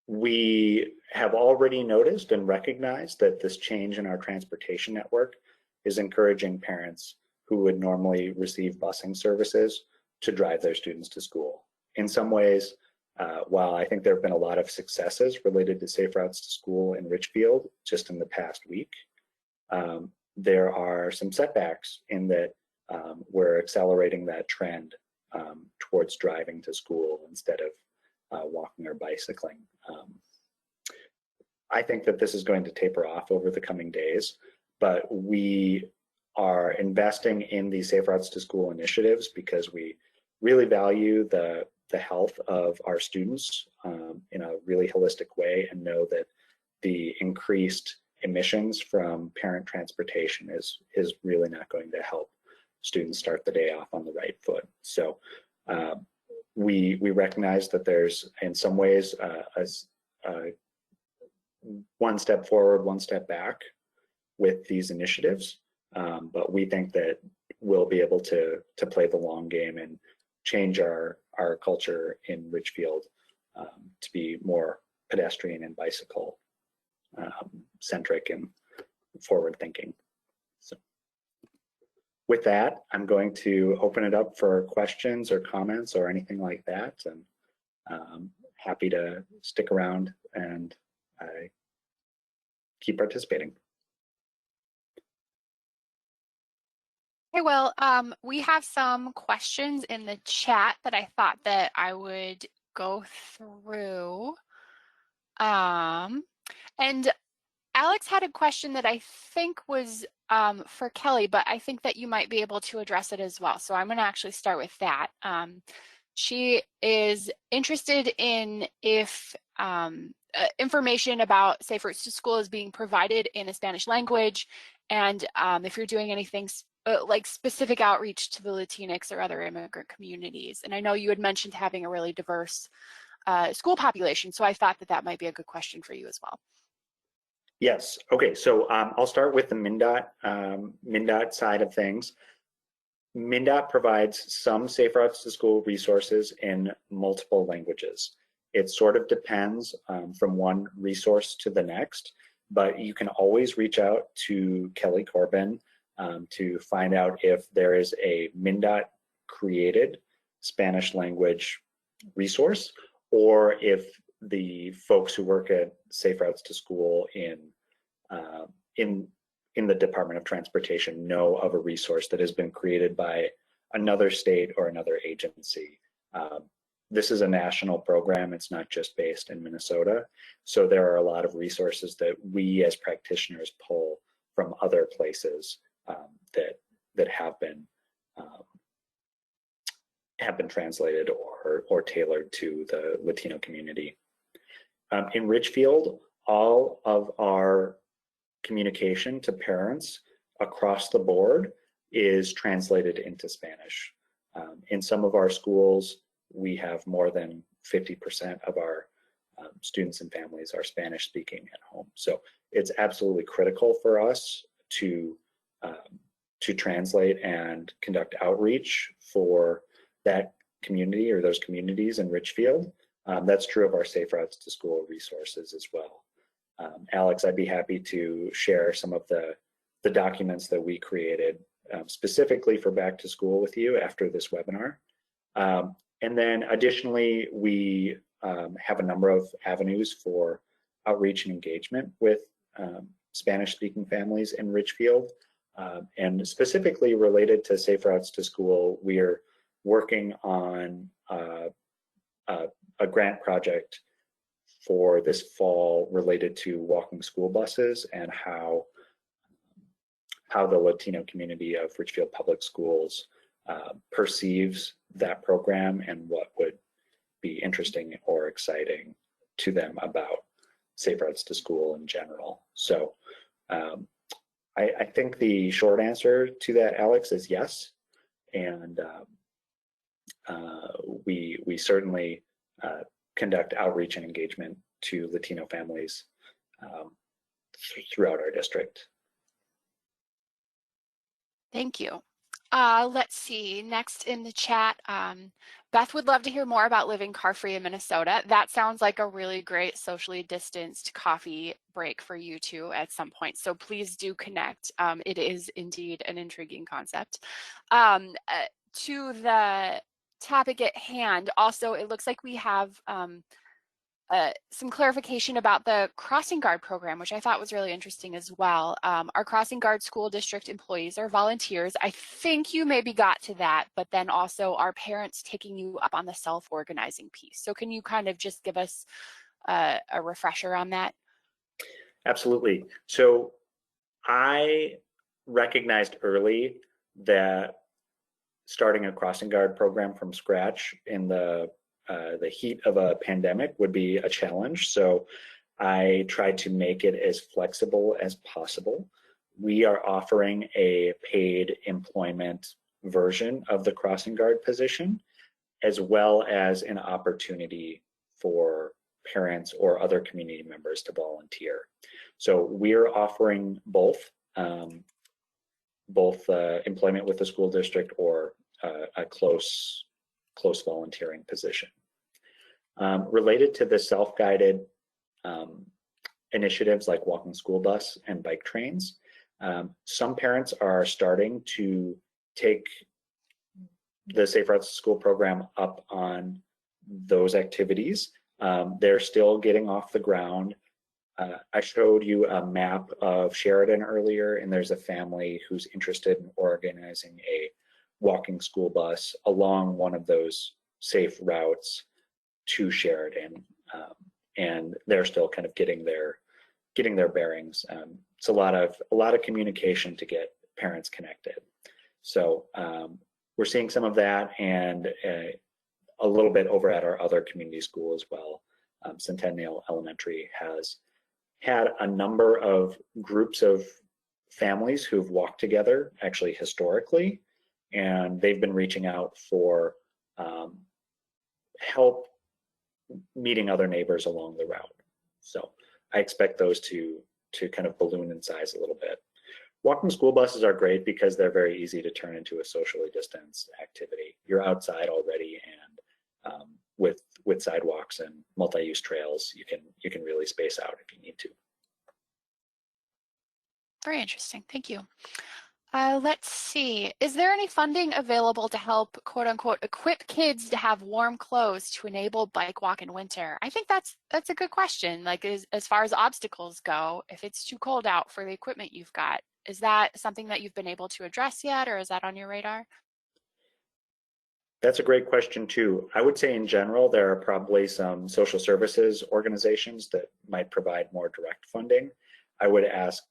We have already noticed and recognized that this change in our transportation network is encouraging parents who would normally receive busing services to drive their students to school. In some ways, while I think there have been a lot of successes related to Safe Routes to School in Richfield just in the past week, there are some setbacks in that we're accelerating that trend towards driving to school instead of walking or bicycling. I think that this is going to taper off over the coming days, but we are investing in these Safe Routes to School initiatives because we really value the health of our students in a really holistic way, and know that the increased emissions from parent transportation is really not going to help students start the day off on the right foot. So we recognize that there's in some ways one step forward, one step back with these initiatives, but we think that we'll be able to play the long game and change our culture in Richfield to be more pedestrian and bicycle centric and forward thinking. So with that, I'm going to open it up for questions or comments or anything like that, and happy to stick around and keep participating. Okay, well, we have some questions in the chat that I thought that I would go through. And Alex had a question that I think was for Kelly, but I think that you might be able to address it as well. So I'm going to actually start with that. She is interested in if information about Safe Routes to School is being provided in a Spanish language, and if you're doing anything like specific outreach to the Latinx or other immigrant communities. And I know you had mentioned having a really diverse school population, so I thought that that might be a good question for you as well. Yes. Okay. So I'll start with the MnDOT side of things. MnDOT provides some Safe Routes to School resources in multiple languages. It sort of depends from one resource to the next, but you can always reach out to Kelly Corbin to find out if there is a MnDOT created Spanish language resource, or if the folks who work at Safe Routes to School in the Department of Transportation know of a resource that has been created by another state or another agency. This is a national program. It's not just based in Minnesota. So there are a lot of resources that we as practitioners pull from other places that have been translated or tailored to the Latino community. In Richfield, all of our communication to parents across the board is translated into Spanish. In some of our schools, we have more than 50% of our students and families are Spanish speaking at home. So it's absolutely critical for us to translate and conduct outreach for that community or those communities in Richfield. That's true of our Safe Routes to School resources as well. Alex, I'd be happy to share some of the documents that we created specifically for back to school with you after this webinar. And then additionally, we have a number of avenues for outreach and engagement with Spanish-speaking families in Richfield. And specifically related to Safe Routes to School, we're working on a grant project for this fall related to walking school buses and how the Latino community of Richfield Public Schools perceives that program and what would be interesting or exciting to them about Safe Routes to School in general. So I think the short answer to that, Alex, is yes. And we certainly conduct outreach and engagement to Latino families throughout our district. Thank you. Let's see, next in the chat, Beth would love to hear more about living car-free in Minnesota. That sounds like a really great socially distanced coffee break for you two at some point. So please do connect. It is indeed an intriguing concept. To the topic at hand, also, it looks like we have some clarification about the crossing guard program, which I thought was really interesting as well. Our crossing guard school district employees are volunteers. I think you maybe got to that, but then also our parents taking you up on the self-organizing piece. So can you kind of just give us a refresher on that? Absolutely. So I recognized early that starting a crossing guard program from scratch in the heat of a pandemic would be a challenge. So I tried to make it as flexible as possible. We are offering a paid employment version of the crossing guard position, as well as an opportunity for parents or other community members to volunteer. So we're offering both employment with the school district or a close volunteering position. Related to the self-guided initiatives like walking school bus and bike trains, some parents are starting to take the Safe Routes to School program up on those activities. They're still getting off the ground. I showed you a map of Sheridan earlier, and there's a family who's interested in organizing a walking school bus along one of those safe routes to Sheridan, and they're still kind of getting their bearings. It's a lot of communication to get parents connected. So we're seeing some of that, and a little bit over at our other community school as well. Centennial Elementary has had a number of groups of families who've walked together, actually historically, and they've been reaching out for help meeting other neighbors along the route. So I expect those to kind of balloon in size a little bit. Walking school buses are great because they're very easy to turn into a socially distanced activity. You're outside already, and with sidewalks and multi-use trails, you can really space out if you need to. Very interesting. Thank you. Let's see. Is there any funding available to help, quote unquote, equip kids to have warm clothes to enable bike walk in winter? I think that's a good question. Like, as far as obstacles go, if it's too cold out for the equipment you've got, is that something that you've been able to address yet, or is that on your radar? That's a great question too. I would say in general, there are probably some social services organizations that might provide more direct funding. I would ask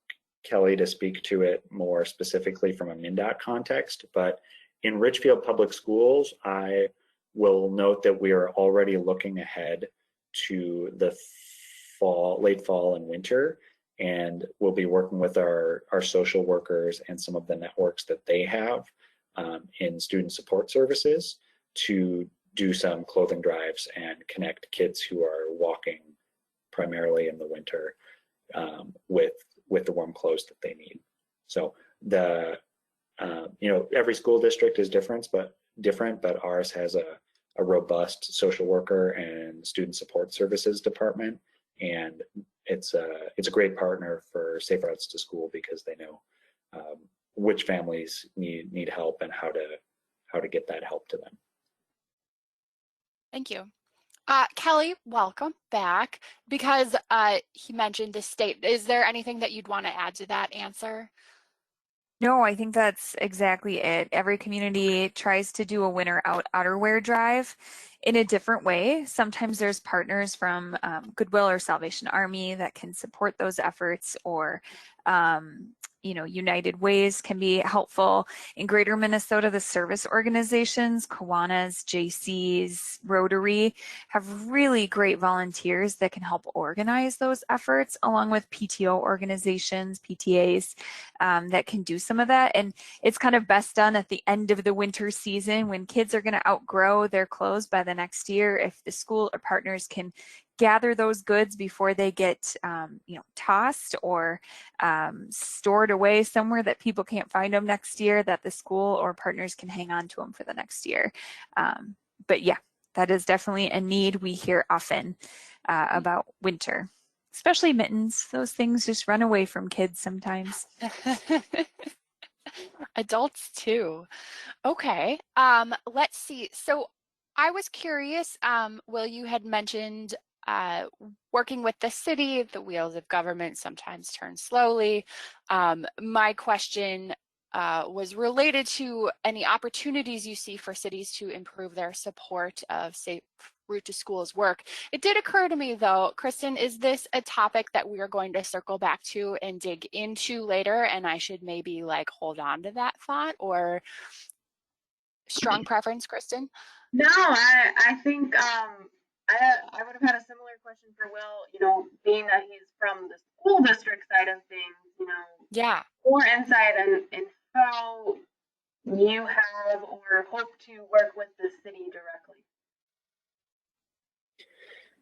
Kelly to speak to it more specifically from a MnDOT context, but in Richfield Public Schools, I will note that we are already looking ahead to the late fall and winter and we'll be working with our social workers and some of the networks that they have in student support services to do some clothing drives and connect kids who are walking primarily in the winter with the warm clothes that they need. So the every school district is different, but ours has a robust social worker and student support services department, and it's a great partner for Safe Routes to School because they know which families need help and how to get that help to them. Thank you. Kelly, welcome back. Because he mentioned the state, is there anything that you'd want to add to that answer? No, I think that's exactly it. Every community tries to do a winter outerwear drive in a different way. Sometimes there's partners from Goodwill or Salvation Army that can support those efforts, or United Ways can be helpful. In Greater Minnesota, the service organizations, Kiwanis, JCs, Rotary, have really great volunteers that can help organize those efforts, along with PTO organizations, PTAs, that can do some of that. And it's kind of best done at the end of the winter season when kids are going to outgrow their clothes by the next year. If the school or partners can gather those goods before they get tossed or stored away somewhere that people can't find them next year, that the school or partners can hang on to them for the next year. But yeah, that is definitely a need we hear often about winter, especially mittens. Those things just run away from kids sometimes. Adults too. Okay, let's see. So I was curious, Will, you had mentioned working with the city, the wheels of government sometimes turn slowly. My question was related to any opportunities you see for cities to improve their support of Safe Route to School's work. It did occur to me though, Kristen, is this a topic that we are going to circle back to and dig into later, and I should maybe like hold on to that thought, or strong preference, Kristen? No, I think I would have had a similar question for Will, being that he's from the school district side of things, Yeah. more insight and how you have or hope to work with the city directly.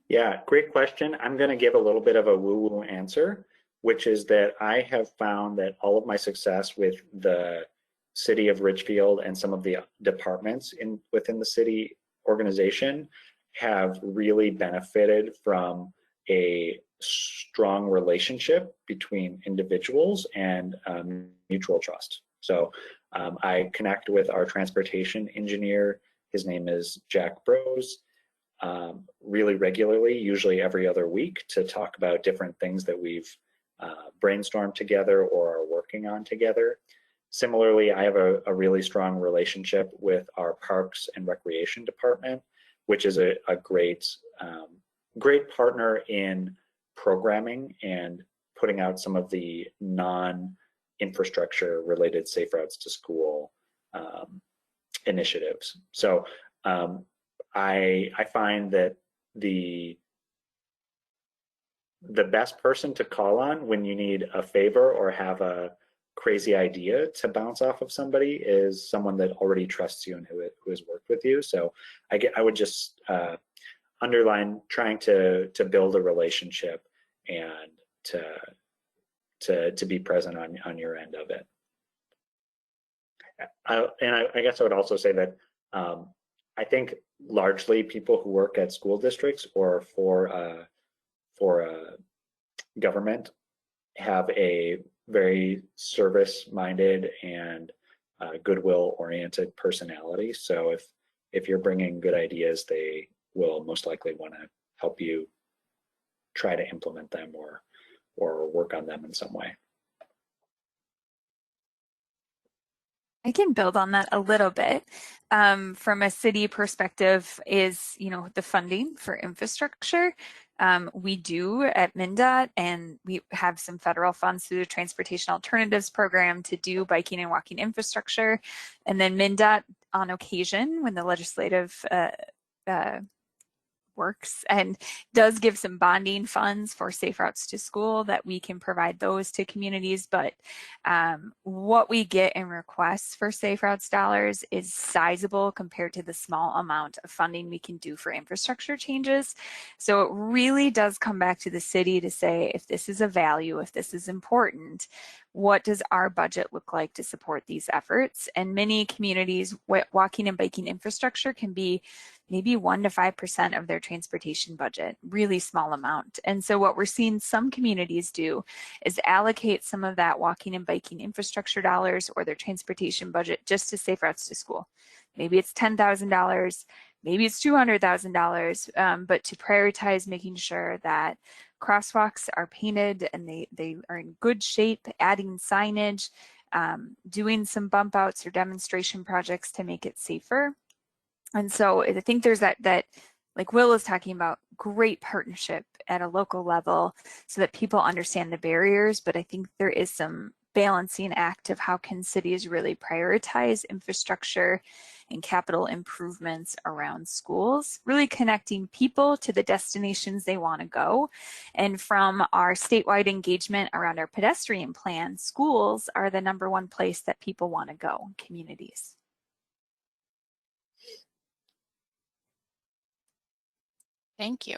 Yeah, great question. I'm going to give a little bit of a woo-woo answer, which is that I have found that all of my success with the city of Richfield and some of the departments within the city organization have really benefited from a strong relationship between individuals and mutual trust. So I connect with our transportation engineer. His name is Jack Brose. Really regularly, usually every other week, to talk about different things that we've brainstormed together or are working on together. Similarly, I have a really strong relationship with our Parks and Recreation Department, which is a great partner in programming and putting out some of the non-infrastructure related Safe Routes to School initiatives. So I find that the best person to call on when you need a favor or have a crazy idea to bounce off of somebody is someone that already trusts you and who has worked with you. So I would just underline trying to build a relationship and to be present on your end of it. I guess I would also say that I think largely people who work at school districts or for government have a very service-minded and goodwill-oriented personality. So if you're bringing good ideas, they will most likely want to help you try to implement them or work on them in some way. I can build on that a little bit. From a city perspective is, the funding for infrastructure. We do at MnDOT, and we have some federal funds through the Transportation Alternatives Program to do biking and walking infrastructure. And then MnDOT, on occasion, when the legislative works and does give some bonding funds for safe routes to school that we can provide those to communities. But what we get in requests for safe routes dollars is sizable compared to the small amount of funding we can do for infrastructure changes. So it really does come back to the city to say, if this is a value, if this is important, what does our budget look like to support these efforts? And many communities, walking and biking infrastructure can be maybe 1 to 5% of their transportation budget, really small amount. And so what we're seeing some communities do is allocate some of that walking and biking infrastructure dollars or their transportation budget just to safe routes to school. Maybe it's $10,000, maybe it's $200,000, but to prioritize making sure that crosswalks are painted and they are in good shape, adding signage, doing some bump outs or demonstration projects to make it safer. And so I think there's that like Will is talking about, great partnership at a local level so that people understand the barriers. But I think there is some balancing act of how can cities really prioritize infrastructure and capital improvements around schools, really connecting people to the destinations they want to go. And from our statewide engagement around our pedestrian plan, schools are the #1 place that people want to go in communities. Thank you.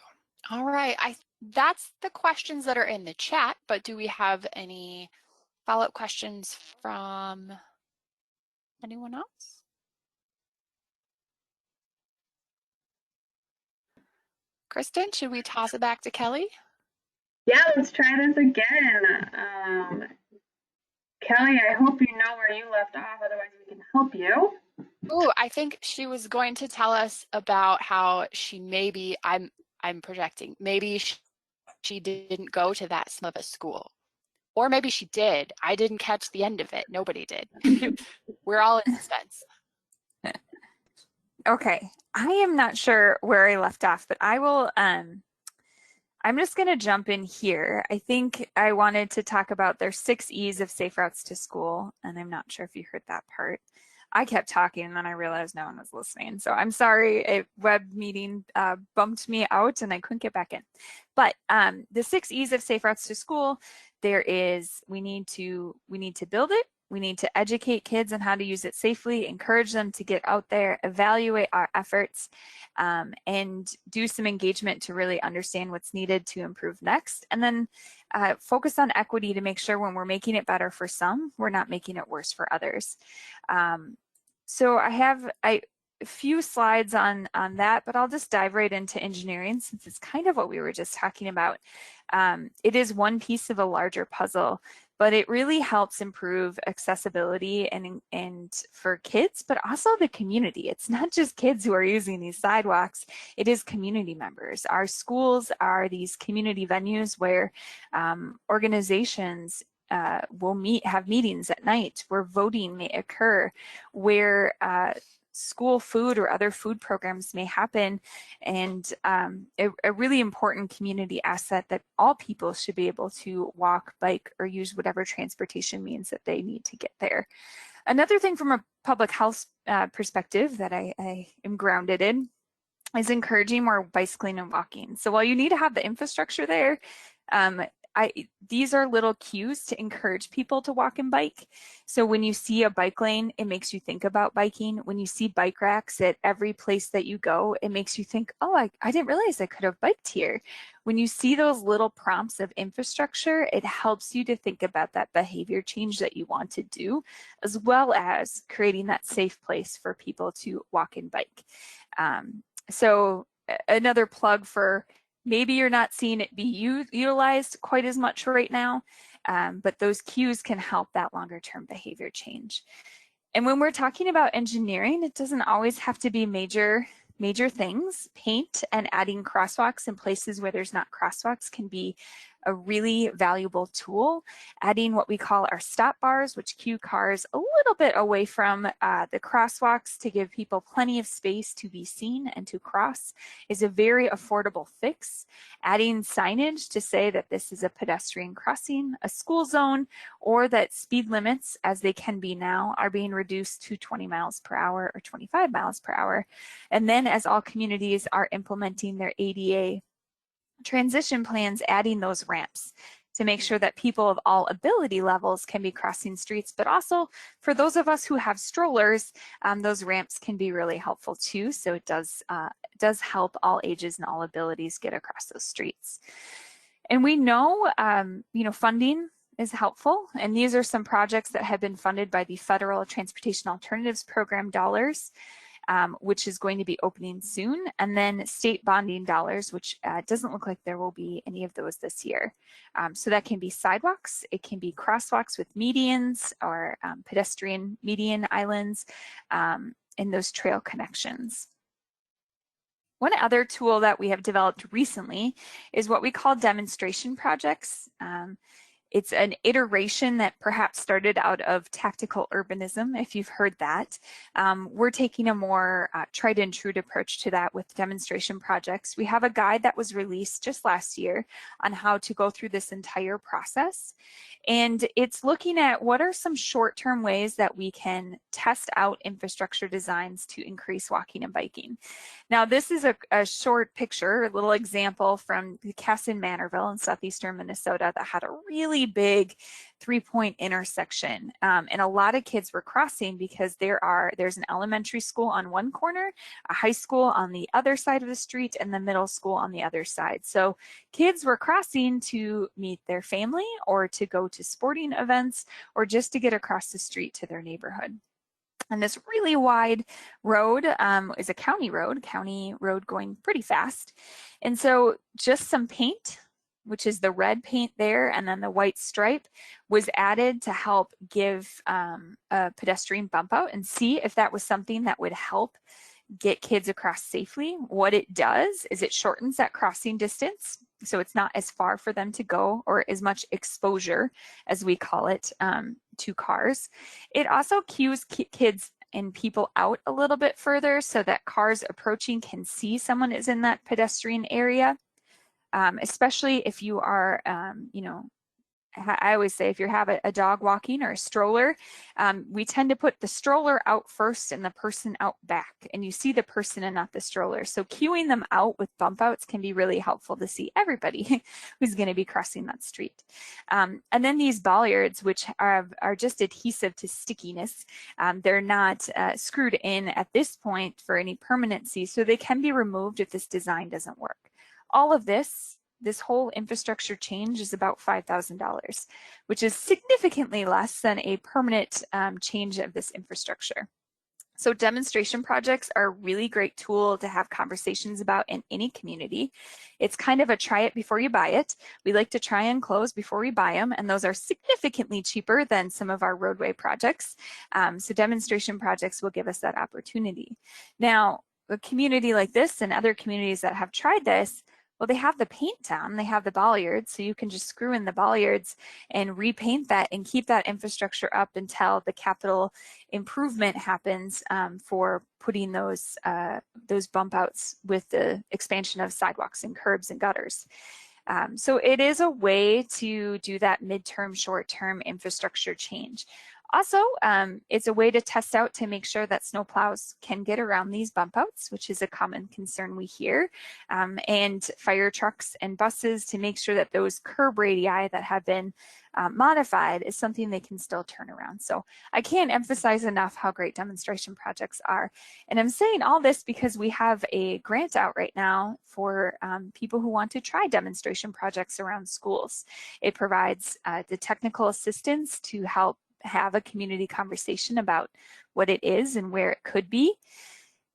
All right, that's the questions that are in the chat, but do we have any follow-up questions from anyone else? Kristen, should we toss it back to Kelly? Yeah, let's try this again. Kelly, I hope you know where you left off, otherwise we can help you. Oh, I think she was going to tell us about how she maybe, I'm projecting, maybe she didn't go to that small of a school. Or maybe she did. I didn't catch the end of it. Nobody did. We're all in suspense. Okay, I am not sure where I left off, but I will, I'm just going to jump in here. I think I wanted to talk about their 6 E's of safe routes to school, and I'm not sure if you heard that part. I kept talking and then I realized no one was listening. So I'm sorry, a web meeting bumped me out and I couldn't get back in. But the 6 E's of safe routes to school, there is, we need to build it. We need to educate kids on how to use it safely, encourage them to get out there, evaluate our efforts, and do some engagement to really understand what's needed to improve next. And then focus on equity to make sure when we're making it better for some, we're not making it worse for others. So I have a few slides on that, but I'll just dive right into engineering since it's kind of what we were just talking about. It is one piece of a larger puzzle, but it really helps improve accessibility and for kids, but also the community. It's not just kids who are using these sidewalks, it is community members. Our schools are these community venues where organizations will have meetings at night, where voting may occur, where school food or other food programs may happen, and a really important community asset that all people should be able to walk, bike, or use whatever transportation means that they need to get there. Another thing from a public health perspective that I am grounded in is encouraging more bicycling and walking. So while you need to have the infrastructure there, these are little cues to encourage people to walk and bike. So when you see a bike lane, it makes you think about biking. When you see bike racks at every place that you go, it makes you think, oh, I didn't realize I could have biked here. When you see those little prompts of infrastructure, it helps you to think about that behavior change that you want to do, as well as creating that safe place for people to walk and bike. So another plug for, maybe you're not seeing it be utilized quite as much right now, but those cues can help that longer term behavior change. And when we're talking about engineering, it doesn't always have to be major things. Paint and adding crosswalks in places where there's not crosswalks can be a really valuable tool, adding what we call our stop bars, which cue cars a little bit away from the crosswalks to give people plenty of space to be seen and to cross, is a very affordable fix. Adding signage to say that this is a pedestrian crossing, a school zone, or that speed limits, as they can be now, are being reduced to 20 miles per hour or 25 miles per hour. And then as all communities are implementing their ADA transition plans, adding those ramps to make sure that people of all ability levels can be crossing streets, but also for those of us who have strollers, those ramps can be really helpful too. So it does help all ages and all abilities get across those streets. And we know, funding is helpful. And these are some projects that have been funded by the Federal Transportation Alternatives Program dollars, which is going to be opening soon, and then state bonding dollars, which doesn't look like there will be any of those this year. So that can be sidewalks, it can be crosswalks with medians or pedestrian median islands, and those trail connections. One other tool that we have developed recently is what we call demonstration projects. It's an iteration that perhaps started out of tactical urbanism, if you've heard that. We're taking a more tried and true approach to that with demonstration projects. We have a guide that was released just last year on how to go through this entire process. And it's looking at what are some short-term ways that we can test out infrastructure designs to increase walking and biking. Now, this is a short picture, a little example from the Casson Manorville in southeastern Minnesota that had a really big three-point intersection. And a lot of kids were crossing because there's an elementary school on one corner, a high school on the other side of the street, and the middle school on the other side. So kids were crossing to meet their family or to go to sporting events or just to get across the street to their neighborhood. And this really wide road is a county road going pretty fast. And so just some paint, which is the red paint there, and then the white stripe was added to help give a pedestrian bump out and see if that was something that would help get kids across safely. What it does is it shortens that crossing distance, so it's not as far for them to go or as much exposure, as we call it, to cars. It also cues kids and people out a little bit further so that cars approaching can see someone is in that pedestrian area, especially if you are, I always say if you have a dog walking or a stroller, we tend to put the stroller out first and the person out back, and you see the person and not the stroller. So cueing them out with bump outs can be really helpful to see everybody who's going to be crossing that street. And then these bollards, which are just adhesive to stickiness, they're not screwed in at this point for any permanency, so they can be removed if this design doesn't work. All of this whole infrastructure change is about $5,000, which is significantly less than a permanent change of this infrastructure. So demonstration projects are a really great tool to have conversations about in any community. It's kind of a try it before you buy it. We like to try and close before we buy them, and those are significantly cheaper than some of our roadway projects. So demonstration projects will give us that opportunity. Now, a community like this and other communities that have tried this, well, they have the paint down, they have the bollards, so you can just screw in the bollards and repaint that and keep that infrastructure up until the capital improvement happens for putting those bump outs with the expansion of sidewalks and curbs and gutters. So it is a way to do that midterm, short-term infrastructure change. Also, it's a way to test out to make sure that snowplows can get around these bump outs, which is a common concern we hear, and fire trucks and buses to make sure that those curb radii that have been modified is something they can still turn around. So I can't emphasize enough how great demonstration projects are. And I'm saying all this because we have a grant out right now for people who want to try demonstration projects around schools. It provides the technical assistance to help have a community conversation about what it is and where it could be,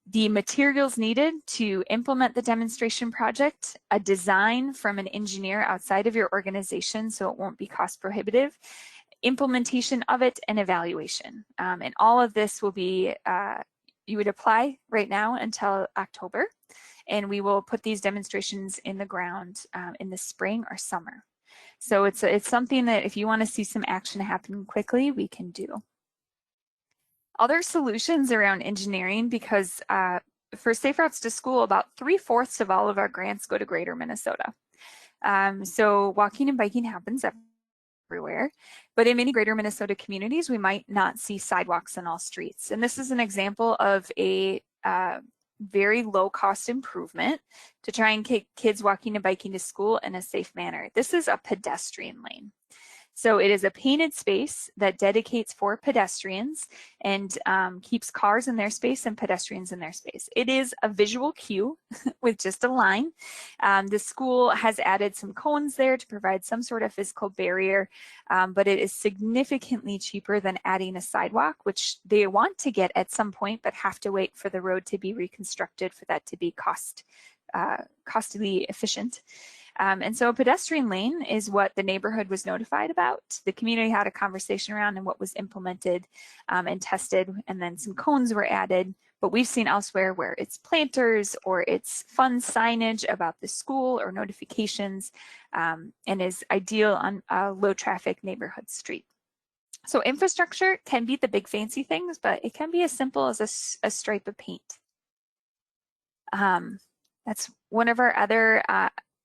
the materials needed to implement the demonstration project, a design from an engineer outside of your organization so it won't be cost prohibitive, implementation of it, and evaluation. And all of this will be, you would apply right now until October, and we will put these demonstrations in the ground in the spring or summer. So it's something that if you want to see some action happen quickly, we can do. Other solutions around engineering, because for Safe Routes to School, about 3/4 of all of our grants go to Greater Minnesota. So walking and biking happens everywhere, but in many Greater Minnesota communities, we might not see sidewalks in all streets. And this is an example of a very low cost improvement to try and keep kids walking and biking to school in a safe manner. This is a pedestrian lane. So it is a painted space that dedicates for pedestrians and keeps cars in their space and pedestrians in their space. It is a visual cue with just a line. The school has added some cones there to provide some sort of physical barrier, but it is significantly cheaper than adding a sidewalk, which they want to get at some point, but have to wait for the road to be reconstructed for that to be costly efficient. And so a pedestrian lane is what the neighborhood was notified about. The community had a conversation around and what was implemented and tested, and then some cones were added. But we've seen elsewhere where it's planters or it's fun signage about the school or notifications, and is ideal on a low traffic neighborhood street. So infrastructure can be the big fancy things, but it can be as simple as a stripe of paint. That's one of our other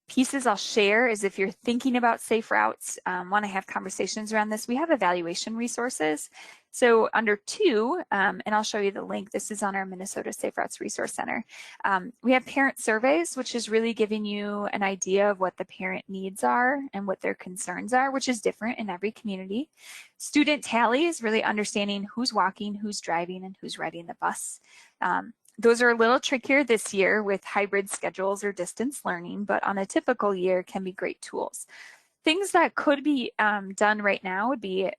pieces I'll share is if you're thinking about safe routes, want to have conversations around this, we have evaluation resources. So under 2, and I'll show you the link, this is on our Minnesota Safe Routes Resource Center. We have parent surveys, which is really giving you an idea of what the parent needs are and what their concerns are, which is different in every community. Student tallies, really understanding who's walking, who's driving, and who's riding the bus. Those are a little trickier this year with hybrid schedules or distance learning, but on a typical year can be great tools. Things that could be done right now would be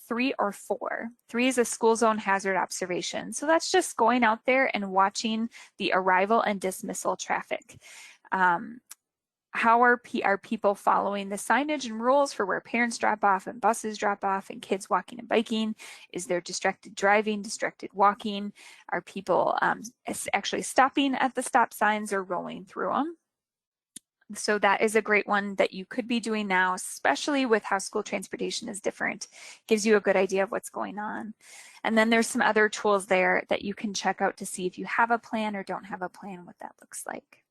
3 or 4. 3 is a school zone hazard observation. So that's just going out there and watching the arrival and dismissal traffic. How are people following the signage and rules for where parents drop off and buses drop off and kids walking and biking? Is there distracted driving, distracted walking? Are people actually stopping at the stop signs or rolling through them? So that is a great one that you could be doing now, especially with how school transportation is different. Gives you a good idea of what's going on. And then there's some other tools there that you can check out to see if you have a plan or don't have a plan, what that looks like.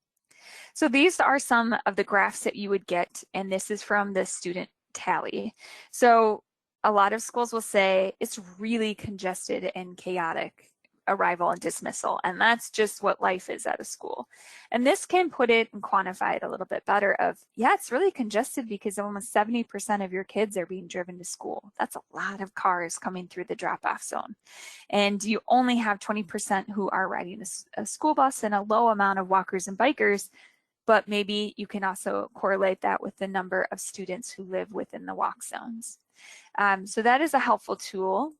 So these are some of the graphs that you would get, and this is from the student tally. So a lot of schools will say it's really congested and chaotic arrival and dismissal, and that's just what life is at a school. And this can put it and quantify it a little bit better of, yeah, it's really congested because almost 70% of your kids are being driven to school. That's a lot of cars coming through the drop-off zone. And you only have 20% who are riding a school bus and a low amount of walkers and bikers, but maybe you can also correlate that with the number of students who live within the walk zones. So that is a helpful tool.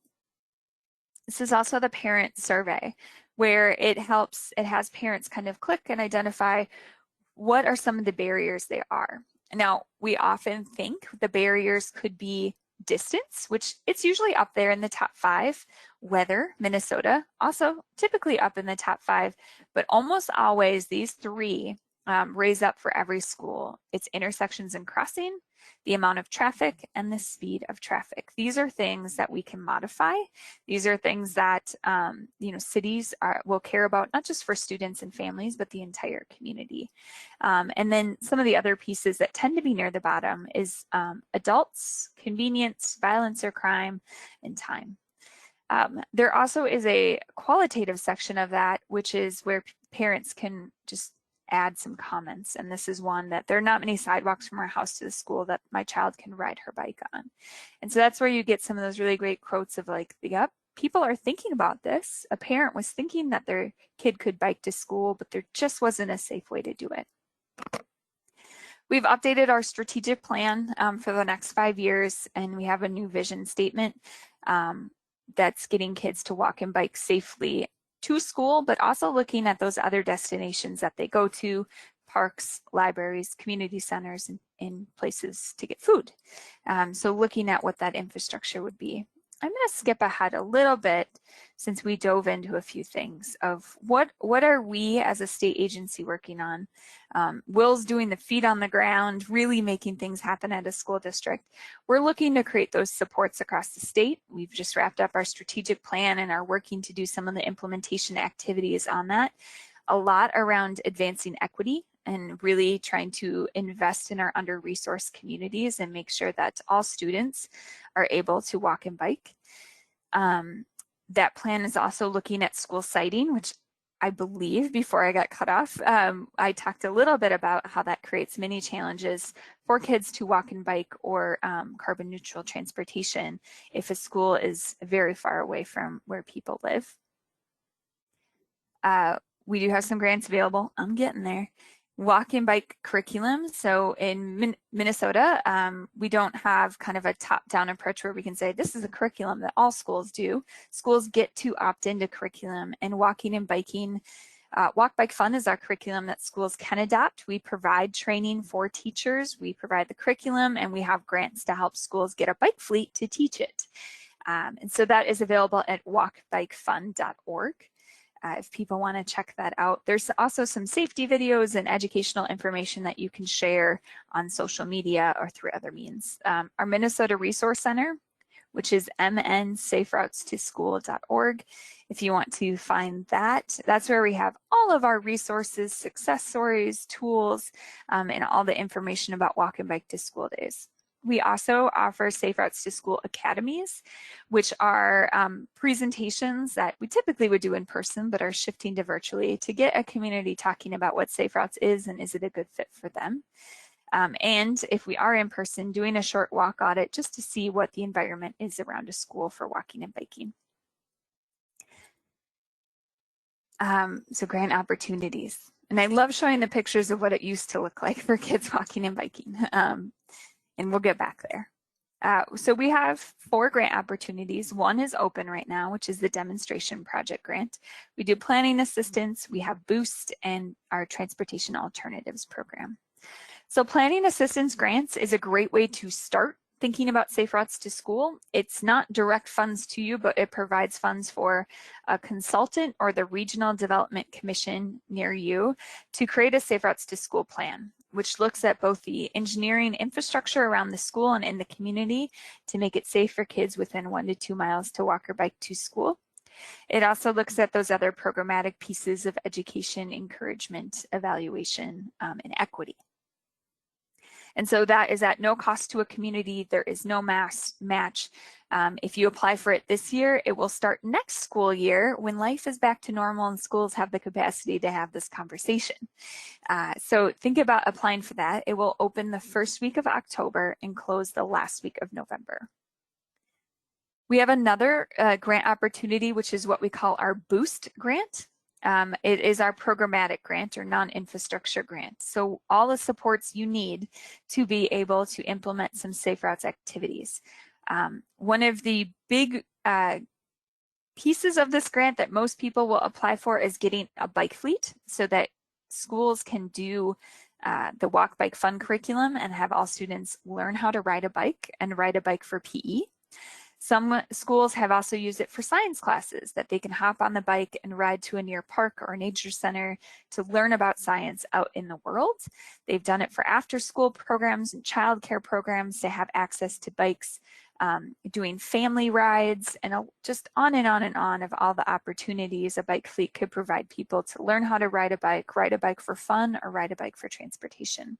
This is also the parent survey, where it has parents kind of click and identify what are some of the barriers they are. Now, we often think the barriers could be distance, which it's usually up there in the top 5. Weather, Minnesota, also typically up in the top 5, but almost always these 3 raise up for every school. It's intersections and crossing, the amount of traffic, and the speed of traffic. These are things that we can modify. These are things that cities will care about, not just for students and families, but the entire community. And then some of the other pieces that tend to be near the bottom is adults, convenience, violence or crime, and time. There also is a qualitative section of that, which is where parents can just add some comments. And this is one that there are not many sidewalks from our house to the school that my child can ride her bike on. And so that's where you get some of those really great quotes of like, yep, people are thinking about this. A parent was thinking that their kid could bike to school, but there just wasn't a safe way to do it. We've updated our strategic plan for the next 5 years, and we have a new vision statement that's getting kids to walk and bike safely to school, but also looking at those other destinations that they go to, parks, libraries, community centers, and places to get food. So looking at what that infrastructure would be. I'm going to skip ahead a little bit since we dove into a few things of what are we as a state agency working on. Will's doing the feet on the ground, really making things happen at a school district. We're looking to create those supports across the state. We've just wrapped up our strategic plan and are working to do some of the implementation activities on that. A lot around advancing equity and really trying to invest in our under-resourced communities and make sure that all students are able to walk and bike. That plan is also looking at school siting, which I believe before I got cut off, I talked a little bit about how that creates many challenges for kids to walk and bike or carbon neutral transportation if a school is very far away from where people live. We do have some grants available. I'm getting there. Walk and bike curriculum. So in Minnesota, we don't have kind of a top-down approach where we can say this is a curriculum that all schools do. Schools get to opt into curriculum, and walking and biking. Walk Bike Fun is our curriculum that schools can adopt. We provide training for teachers. We provide the curriculum, and we have grants to help schools get a bike fleet to teach it. And so that is available at walkbikefun.org. If people want to check that out. There's also some safety videos and educational information that you can share on social media or through other means. Our Minnesota Resource Center, which is mnsaferoutestoschool.org. If you want to find that, that's where we have all of our resources, success stories, tools, and all the information about walk and bike to school days. We also offer Safe Routes to School academies, which are presentations that we typically would do in person, but are shifting to virtually to get a community talking about what Safe Routes is and is it a good fit for them. And if we are in person, doing a short walk audit just to see what the environment is around a school for walking and biking. So grant opportunities. And I love showing the pictures of what it used to look like for kids walking and biking. And we'll get back there. So we have 4 grant opportunities. One is open right now, which is the demonstration project grant. We do planning assistance, we have Boost, and our transportation alternatives program. So planning assistance grants is a great way to start thinking about safe routes to school. It's not direct funds to you, but it provides funds for a consultant or the Regional Development Commission near you to create a safe routes to school plan, which looks at both the engineering infrastructure around the school and in the community to make it safe for kids within 1 to 2 miles to walk or bike to school. It also looks at those other programmatic pieces of education, encouragement, evaluation, and equity. And so that is at no cost to a community. There is no match. If you apply for it this year, it will start next school year when life is back to normal and schools have the capacity to have this conversation. So think about applying for that. It will open the first week of October and close the last week of November. We have another grant opportunity, which is what we call our Boost grant. It is our programmatic grant or non-infrastructure grant. So all the supports you need to be able to implement some safe routes activities. One of the big pieces of this grant that most people will apply for is getting a bike fleet so that schools can do the Walk Bike Fun curriculum and have all students learn how to ride a bike and ride a bike for PE. Some schools have also used it for science classes, that they can hop on the bike and ride to a near park or nature center to learn about science out in the world. They've done it for after-school programs and childcare programs to have access to bikes, doing family rides, and just on and on and on of all the opportunities a bike fleet could provide people to learn how to ride a bike for fun, or ride a bike for transportation.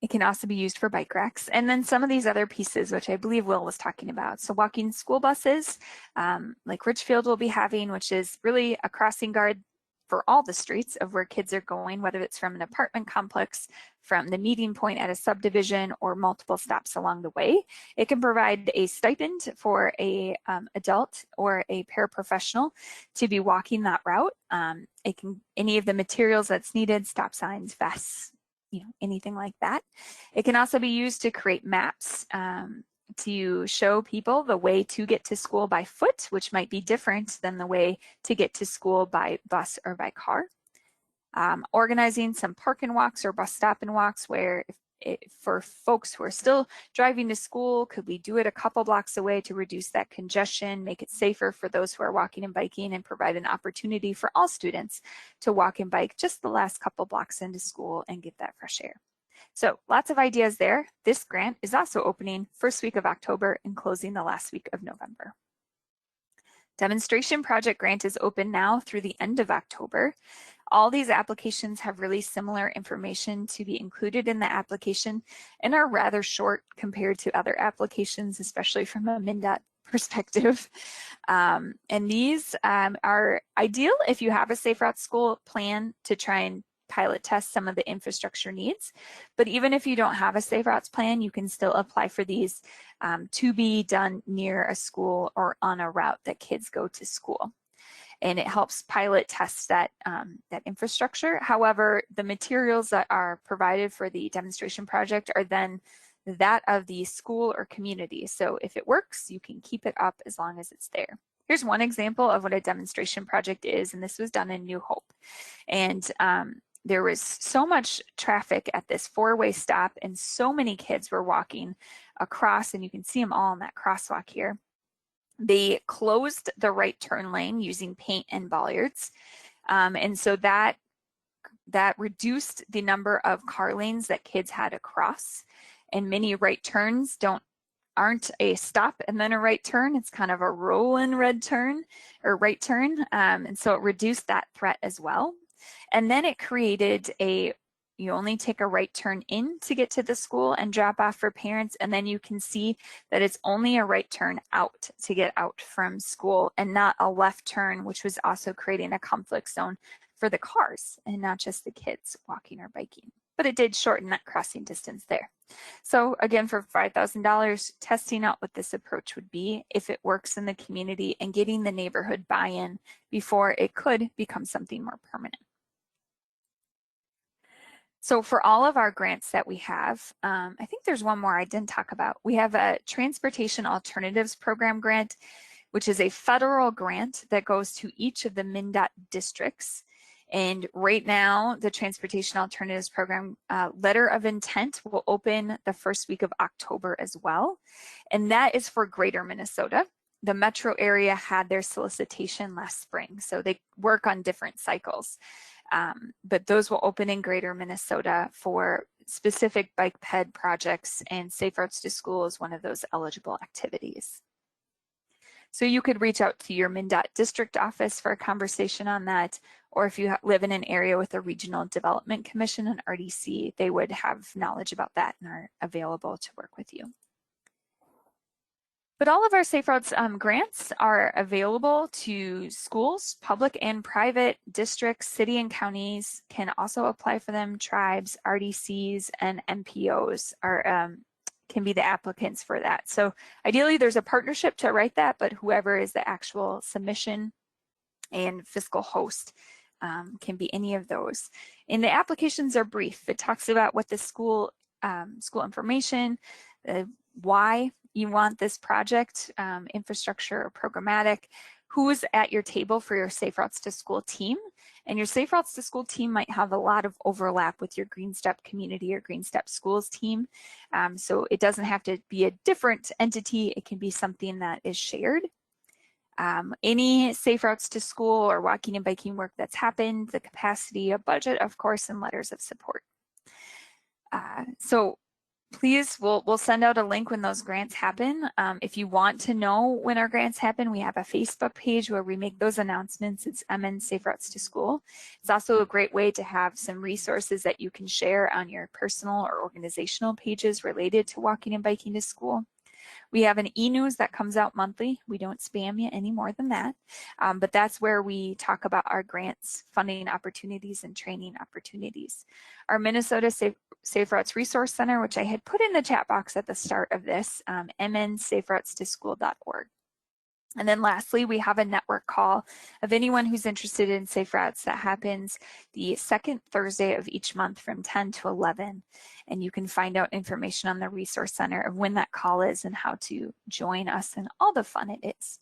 It can also be used for bike racks. And then some of these other pieces, which I believe Will was talking about. So walking school buses, like Richfield will be having, which is really a crossing guard for all the streets of where kids are going, whether it's from an apartment complex, from the meeting point at a subdivision, or multiple stops along the way. It can provide a stipend for a adult or a paraprofessional to be walking that route. It can, any of the materials that's needed, stop signs, vests, anything like that. It can also be used to create maps to show people the way to get to school by foot, which might be different than the way to get to school by bus or by car. Organizing some park and walks or bus stop and walks where if for folks who are still driving to school, could we do it a couple blocks away to reduce that congestion, make it safer for those who are walking and biking, and provide an opportunity for all students to walk and bike just the last couple blocks into school and get that fresh air. So lots of ideas there. This grant is also opening first week of October and closing the last week of November. Demonstration project grant is open now through the end of October. All these applications have really similar information to be included in the application and are rather short compared to other applications, especially from a MnDOT perspective. And these are ideal if you have a Safe Routes School plan to try and pilot test some of the infrastructure needs. But even if you don't have a Safe Routes plan, you can still apply for these to be done near a school or on a route that kids go to school. And it helps pilot test that, that infrastructure. However, the materials that are provided for the demonstration project are then that of the school or community. So if it works, you can keep it up as long as it's there. Here's one example of what a demonstration project is, and this was done in New Hope. And there was so much traffic at this four-way stop, and so many kids were walking across, and you can see them all in that crosswalk here. They closed the right turn lane using paint and bollards. And so that reduced the number of car lanes that kids had to cross. And many right turns aren't a stop and then a right turn. It's kind of a rolling red turn or right turn. And so it reduced that threat as well. And then it created you only take a right turn in to get to the school and drop off for parents. And then you can see that it's only a right turn out to get out from school and not a left turn, which was also creating a conflict zone for the cars and not just the kids walking or biking. But it did shorten that crossing distance there. So again, for $5,000, testing out what this approach would be if it works in the community and getting the neighborhood buy-in before it could become something more permanent. So for all of our grants that we have, I think there's one more I didn't talk about. We have a Transportation Alternatives Program grant, which is a federal grant that goes to each of the MnDOT districts. And right now, the Transportation Alternatives Program letter of intent will open the first week of October as well. And that is for Greater Minnesota. The metro area had their solicitation last spring, so they work on different cycles. But those will open in Greater Minnesota for specific bike ped projects, and Safe Routes to School is one of those eligible activities. So you could reach out to your MnDOT district office for a conversation on that, or if you live in an area with a Regional Development Commission, an RDC, they would have knowledge about that and are available to work with you. But all of our Safe Routes grants are available to schools, public and private, districts, city and counties can also apply for them. Tribes, RDCs, and MPOs can be the applicants for that. So ideally there's a partnership to write that, but whoever is the actual submission and fiscal host can be any of those. And the applications are brief. It talks about what the school information, why you want this project, infrastructure or programmatic, who's at your table for your Safe Routes to School team. And your Safe Routes to School team might have a lot of overlap with your Green Step Community or Green Step Schools team. So it doesn't have to be a different entity. It can be something that is shared. Any Safe Routes to School or walking and biking work that's happened, the capacity, a budget, of course, and letters of support. So please, we'll send out a link when those grants happen. If you want to know when our grants happen, we have a Facebook page where we make those announcements. It's MN Safe Routes to School. It's also a great way to have some resources that you can share on your personal or organizational pages related to walking and biking to school. We have an e-news that comes out monthly. We don't spam you any more than that, but that's where we talk about our grants, funding opportunities, and training opportunities. Our Minnesota Safe Routes Resource Center, which I had put in the chat box at the start of this, mnsaferoutestoschool.org. And then lastly, we have a network call of anyone who's interested in Safe Routes that happens the second Thursday of each month from 10 to 11. And you can find out information on the Resource Center of when that call is and how to join us and all the fun it is.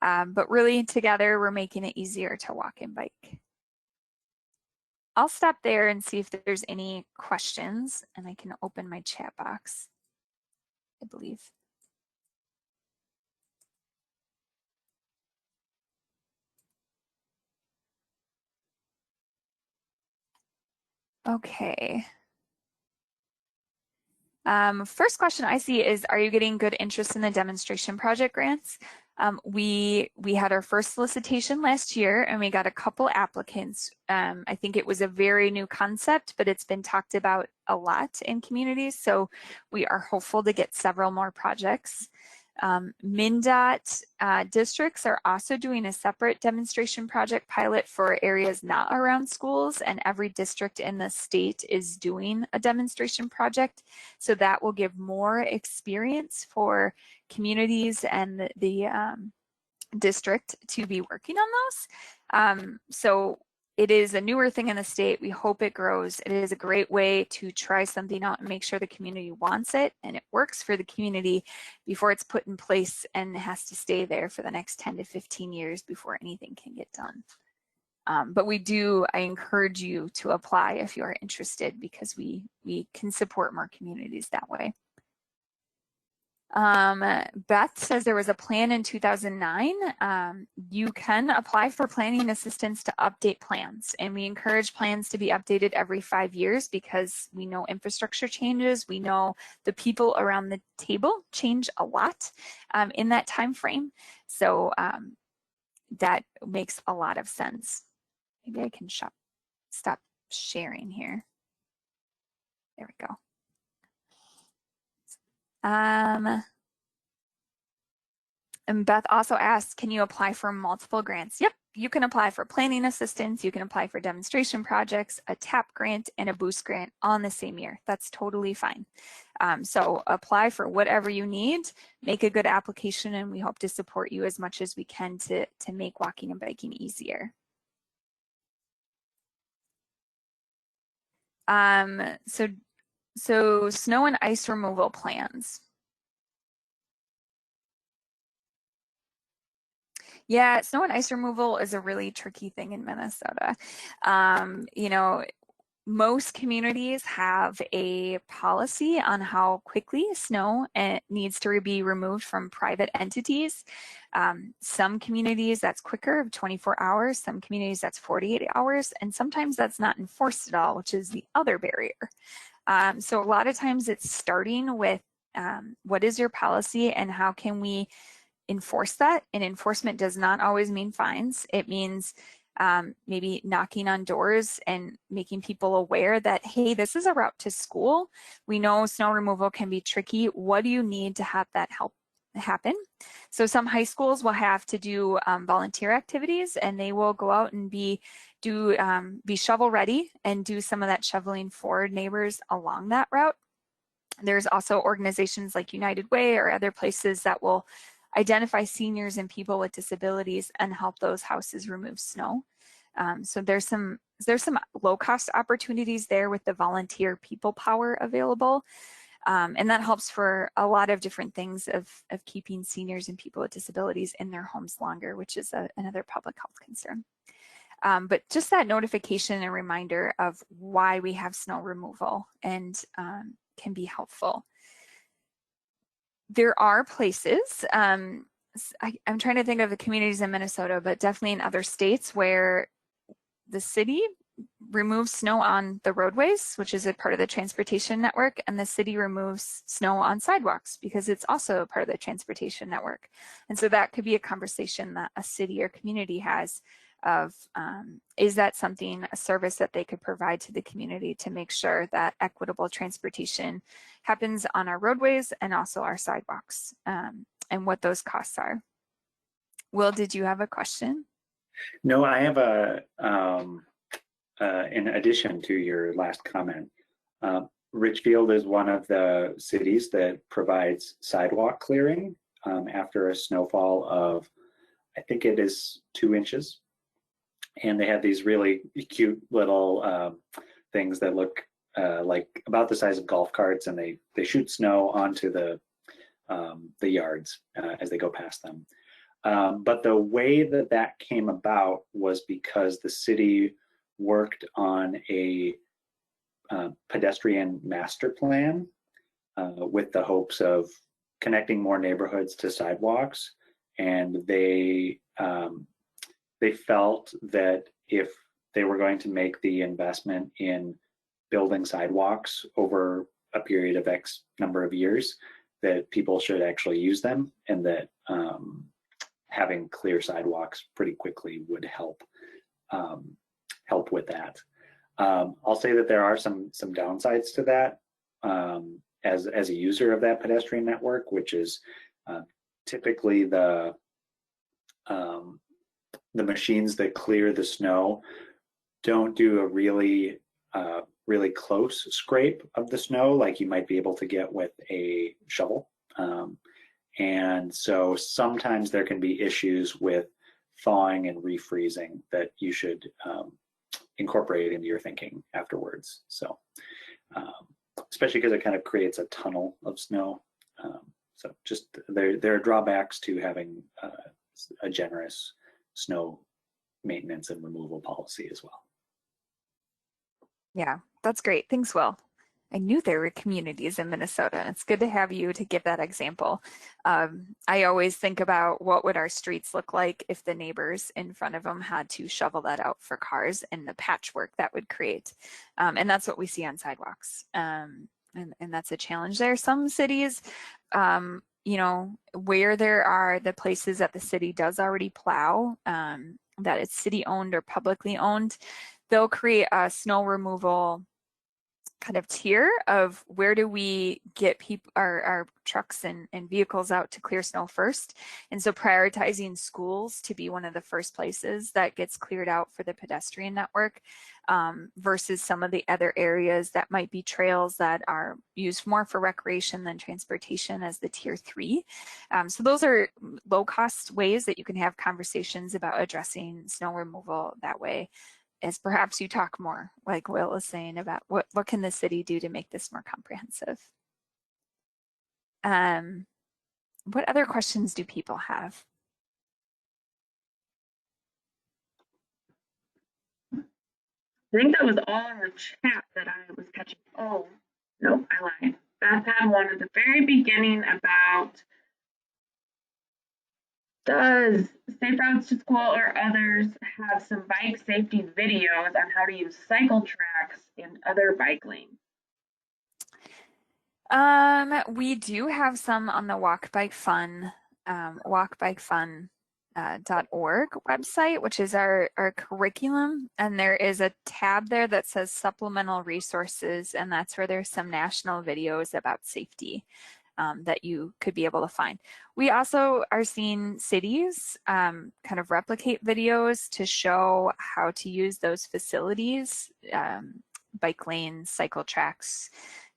But really together, we're making it easier to walk and bike. I'll stop there and see if there's any questions, and I can open my chat box, I believe. Okay. First question I see is, are you getting good interest in the demonstration project grants? We had our first solicitation last year and we got a couple applicants. I think it was a very new concept, but it's been talked about a lot in communities. So we are hopeful to get several more projects. MnDOT districts are also doing a separate demonstration project pilot for areas not around schools, and every district in the state is doing a demonstration project. So that will give more experience for communities and the district to be working on those. So it is a newer thing in the state. We hope it grows. It is a great way to try something out and make sure the community wants it and it works for the community before it's put in place and has to stay there for the next 10 to 15 years before anything can get done. But I encourage you to apply if you are interested, because we can support more communities that way. Beth says there was a plan in 2009. You can apply for planning assistance to update plans, and we encourage plans to be updated every 5 years because we know infrastructure changes. We know the people around the table change a lot in that time frame. So that makes a lot of sense. Maybe I can stop sharing here. There we go. And Beth also asked, can you apply for multiple grants? Yep, you can apply for planning assistance, you can apply for demonstration projects, a TAP grant, and a boost grant all in the same year. That's totally fine. So apply for whatever you need, make a good application, and we hope to support you as much as we can to make walking and biking easier. So snow and ice removal plans. Yeah, snow and ice removal is a really tricky thing in Minnesota. You know, most communities have a policy on how quickly snow needs to be removed from private entities. Some communities that's quicker, 24 hours, some communities that's 48 hours, and sometimes that's not enforced at all, which is the other barrier. So a lot of times it's starting with what is your policy and how can we enforce that? And enforcement does not always mean fines. It means maybe knocking on doors and making people aware that, hey, this is a route to school. We know snow removal can be tricky. What do you need to have that help happen? So some high schools will have to do volunteer activities, and they will go out and be shovel ready and do some of that shoveling for neighbors along that route. There's also organizations like United Way or other places that will identify seniors and people with disabilities and help those houses remove snow. So there's some low-cost opportunities there with the volunteer people power available. And that helps for a lot of different things of keeping seniors and people with disabilities in their homes longer, which is another public health concern. But just that notification and reminder of why we have snow removal and can be helpful. There are places, I'm trying to think of the communities in Minnesota, but definitely in other states where the city removes snow on the roadways, which is a part of the transportation network, and the city removes snow on sidewalks because it's also a part of the transportation network. And so that could be a conversation that a city or community has of, is that something, a service that they could provide to the community to make sure that equitable transportation happens on our roadways and also our sidewalks, and what those costs are. Will, did you have a question? No, I have in addition to your last comment, Richfield is one of the cities that provides sidewalk clearing after a snowfall of, I think it is 2 inches. And they have these really cute little things that look like about the size of golf carts, and they shoot snow onto the yards as they go past them. But the way that came about was because the city worked on a pedestrian master plan with the hopes of connecting more neighborhoods to sidewalks, and they felt that if they were going to make the investment in building sidewalks over a period of X number of years, that people should actually use them, and that having clear sidewalks pretty quickly would help with that. I'll say that there are some downsides to that as a user of that pedestrian network, which is typically the machines that clear the snow don't do a really close scrape of the snow like you might be able to get with a shovel. And so sometimes there can be issues with thawing and refreezing that you should incorporate into your thinking afterwards. So especially because it kind of creates a tunnel of snow. So just there are drawbacks to having a generous snow maintenance and removal policy as well. Yeah, that's great. Thanks, Will. I knew there were communities in Minnesota, and it's good to have you to give that example. I always think about what would our streets look like if the neighbors in front of them had to shovel that out for cars, and the patchwork that would create. And that's what we see on sidewalks. And that's a challenge there. Some cities, you know, where there are the places that the city does already plow, that it's city owned or publicly owned, they'll create a snow removal kind of tier of where do we get people, our trucks and vehicles out to clear snow first. And so prioritizing schools to be one of the first places that gets cleared out for the pedestrian network versus some of the other areas that might be trails that are used more for recreation than transportation as the tier 3. So those are low cost ways that you can have conversations about addressing snow removal that way, as perhaps you talk more, like Will was saying, about what can the city do to make this more comprehensive. What other questions do people have? I think that was all in the chat that I was catching. Oh, nope, I lied. Beth had one at the very beginning about, does Safe Routes to School or others have some bike safety videos on how to use cycle tracks and other bike lanes? We do have some on the Walk Bike Fun, walkbikefun.org website, which is our curriculum. And there is a tab there that says supplemental resources. And that's where there's some national videos about safety that you could be able to find. We also are seeing cities kind of replicate videos to show how to use those facilities, bike lanes, cycle tracks,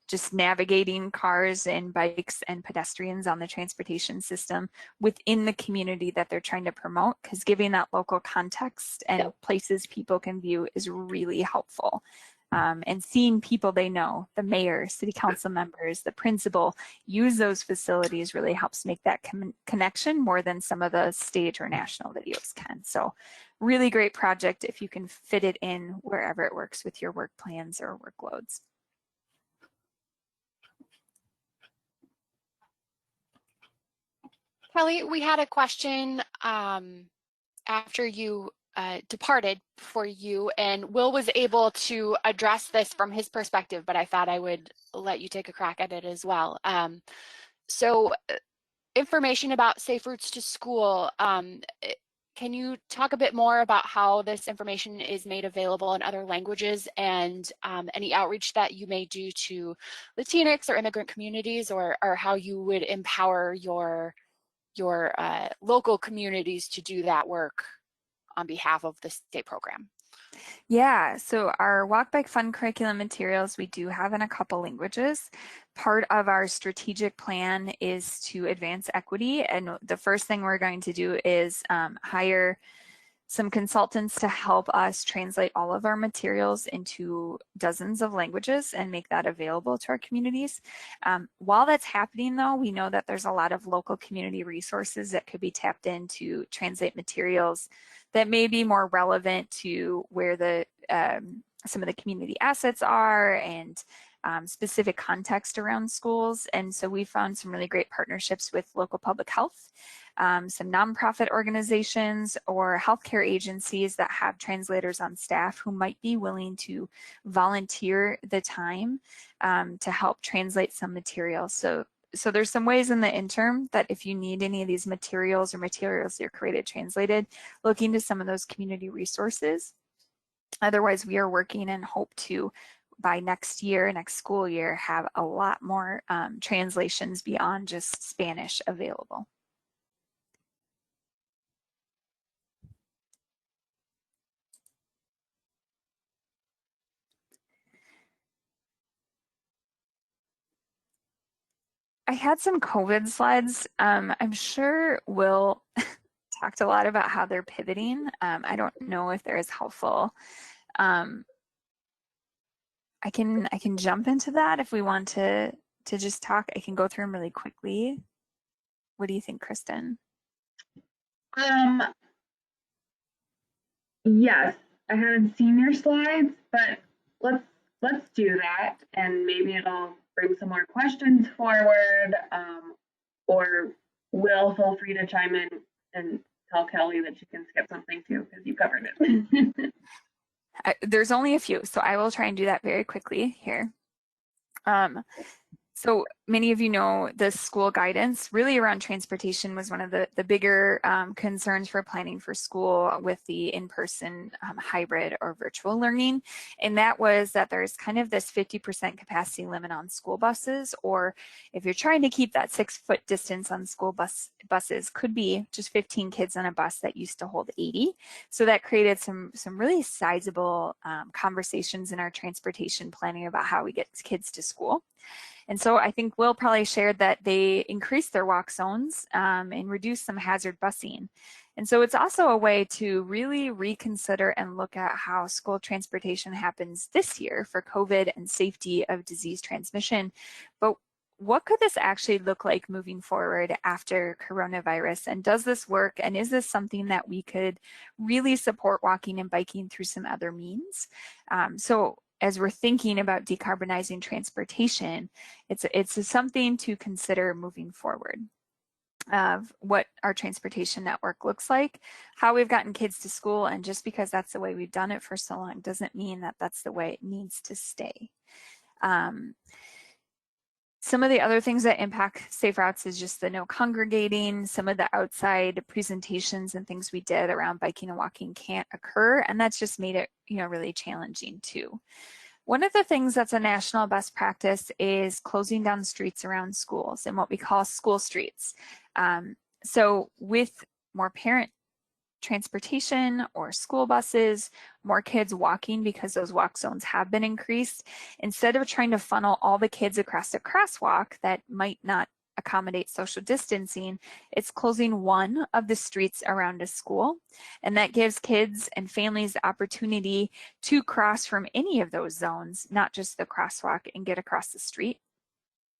just navigating cars and bikes and pedestrians on the transportation system within the community that they're trying to promote, because giving that local context and places people can view is really helpful. And seeing people they know, the mayor, city council members, the principal, use those facilities really helps make that connection more than some of the state or national videos can. So really great project if you can fit it in wherever it works with your work plans or workloads. Kelly, we had a question after you departed for you, and Will was able to address this from his perspective, but I thought I would let you take a crack at it as well. So information about Safe Routes to School, can you talk a bit more about how this information is made available in other languages, and any outreach that you may do to Latinx or immigrant communities, or how you would empower your local communities to do that work on behalf of the state program? Yeah, so our Walk Bike Fun curriculum materials we do have in a couple languages. Part of our strategic plan is to advance equity, and the first thing we're going to do is hire some consultants to help us translate all of our materials into dozens of languages and make that available to our communities. While that's happening though, we know that there's a lot of local community resources that could be tapped in to translate materials that may be more relevant to where the some of the community assets are and specific context around schools. And so we found some really great partnerships with local public health, some nonprofit organizations or healthcare agencies that have translators on staff who might be willing to volunteer the time to help translate some materials. So there's some ways in the interim that if you need any of these materials or materials you're created translated, look into some of those community resources. Otherwise, we are working and hope to, by next school year, have a lot more translations beyond just Spanish available. I had some COVID slides. I'm sure Will talked a lot about how they're pivoting. I don't know if they're as helpful. I can jump into that if we want to just talk. I can go through them really quickly. What do you think, Kristen? Yes, I haven't seen your slides, but let's do that, and maybe it'll bring some more questions forward. Or Will, feel free to chime in and tell Kelly that she can skip something too, because you covered it. There's only a few, so I will try and do that very quickly here. So many of you know the school guidance really around transportation was one of the bigger concerns for planning for school with the in-person hybrid or virtual learning. And that was that there's kind of this 50% capacity limit on school buses, or if you're trying to keep that 6-foot distance on school buses, could be just 15 kids on a bus that used to hold 80. So that created some really sizable conversations in our transportation planning about how we get kids to school. And so I think Will probably shared that they increased their walk zones and reduced some hazard busing. And so it's also a way to really reconsider and look at how school transportation happens this year for COVID and safety of disease transmission. But what could this actually look like moving forward after coronavirus? And does this work? And is this something that we could really support walking and biking through some other means? So as we're thinking about decarbonizing transportation, it's something to consider moving forward of what our transportation network looks like, how we've gotten kids to school, and just because that's the way we've done it for so long doesn't mean that that's the way it needs to stay. Some of the other things that impact safe routes is just the no congregating. Some of the outside presentations and things we did around biking and walking can't occur, and that's just made it, really challenging too. One of the things that's a national best practice is closing down streets around schools and what we call school streets. So with more parent transportation or school buses, more kids walking because those walk zones have been increased, instead of trying to funnel all the kids across a crosswalk that might not accommodate social distancing, it's closing one of the streets around a school. And that gives kids and families the opportunity to cross from any of those zones, not just the crosswalk, and get across the street.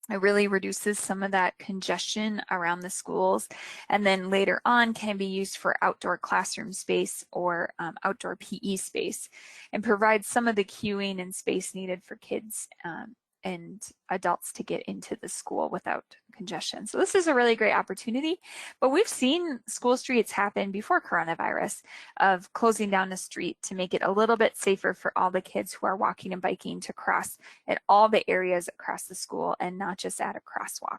It really reduces some of that congestion around the schools, and then later on can be used for outdoor classroom space or outdoor PE space, and provides some of the queuing and space needed for kids and adults to get into the school without congestion. So this is a really great opportunity, but we've seen school streets happen before coronavirus of closing down a street to make it a little bit safer for all the kids who are walking and biking to cross at all the areas across the school and not just at a crosswalk.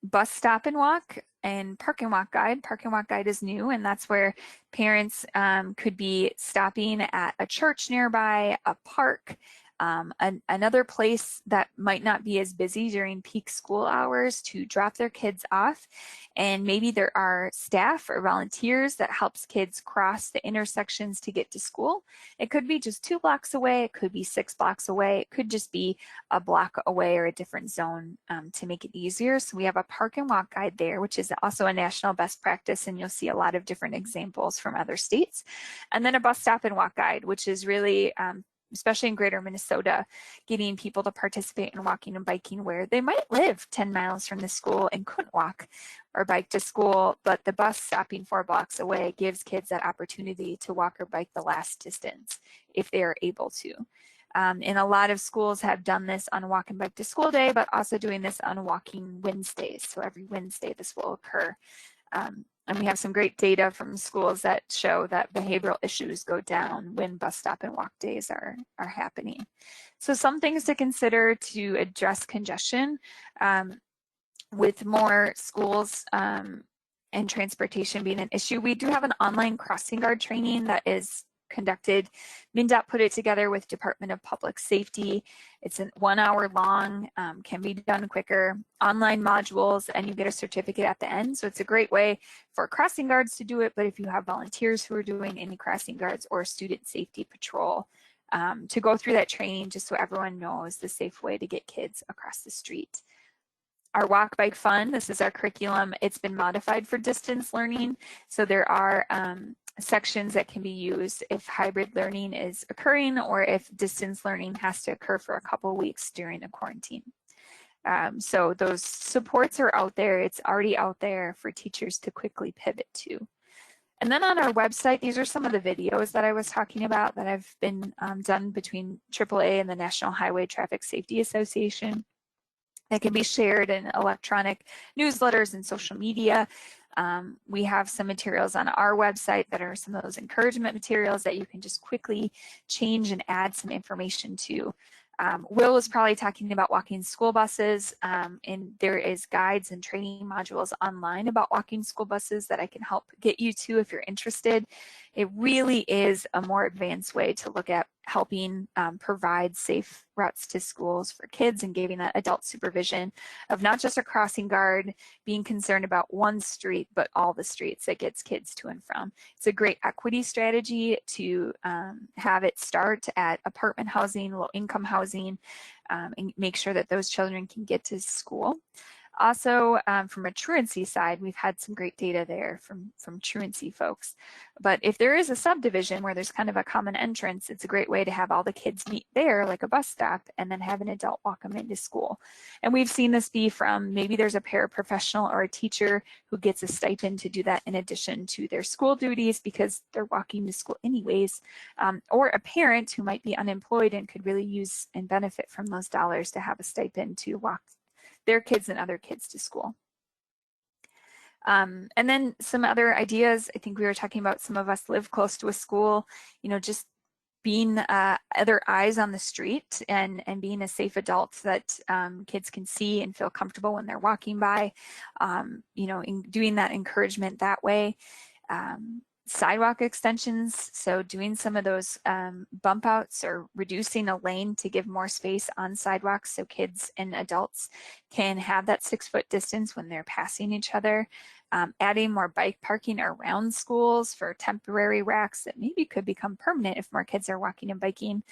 Bus stop and walk and park and walk guide. Park and walk guide is new, and that's where parents could be stopping at a church nearby, a park, Another place that might not be as busy during peak school hours to drop their kids off, and maybe there are staff or volunteers that helps kids cross the intersections to get to school. It could be just 2 blocks away, it could be 6 blocks away, it could just be a block away or a different zone to make it easier. So we have a park and walk guide there, which is also a national best practice, and you'll see a lot of different examples from other states. And then a bus stop and walk guide, which is really especially in greater Minnesota, getting people to participate in walking and biking where they might live 10 miles from the school and couldn't walk or bike to school, but the bus stopping 4 blocks away gives kids that opportunity to walk or bike the last distance if they are able to. And a lot of schools have done this on Walk and Bike to School Day, but also doing this on Walking Wednesdays. So every Wednesday this will occur. And we have some great data from schools that show that behavioral issues go down when bus stop and walk days are happening. So some things to consider to address congestion with more schools and transportation being an issue. We do have an online crossing guard training that is conducted. MnDOT put it together with Department of Public Safety. It's 1 hour long, can be done quicker, online modules, and you get a certificate at the end. So it's a great way for crossing guards to do it, but if you have volunteers who are doing any crossing guards or student safety patrol, to go through that training just so everyone knows the safe way to get kids across the street. Our Walk Bike Fun, this is our curriculum. It's been modified for distance learning. So there are sections that can be used if hybrid learning is occurring or if distance learning has to occur for a couple of weeks during a quarantine. So those supports are out there. It's already out there for teachers to quickly pivot to. And then on our website, these are some of the videos that I was talking about that have been done between AAA and the National Highway Traffic Safety Association. That can be shared in electronic newsletters and social media. We have some materials on our website that are some of those encouragement materials that you can just quickly change and add some information to. Will was probably talking about walking school buses, and there is guides and training modules online about walking school buses that I can help get you to if you're interested. It really is a more advanced way to look at helping provide safe routes to schools for kids and giving that adult supervision of not just a crossing guard being concerned about one street, but all the streets that gets kids to and from. It's a great equity strategy to have it start at apartment housing, low income housing, and make sure that those children can get to school. Also, from a truancy side, we've had some great data there from truancy folks. But if there is a subdivision where there's kind of a common entrance, it's a great way to have all the kids meet there, like a bus stop, and then have an adult walk them into school. And we've seen this be from maybe there's a paraprofessional or a teacher who gets a stipend to do that in addition to their school duties because they're walking to school anyways, or a parent who might be unemployed and could really use and benefit from those dollars to have a stipend to walk their kids and other kids to school. And then some other ideas, I think we were talking about some of us live close to a school, you know, just being other eyes on the street and being a safe adult that kids can see and feel comfortable when they're walking by, you know, in doing that encouragement that way. Sidewalk extensions, so doing some of those bump outs or reducing a lane to give more space on sidewalks so kids and adults can have that 6-foot distance when they're passing each other. Adding more bike parking around schools for temporary racks that maybe could become permanent if more kids are walking and biking.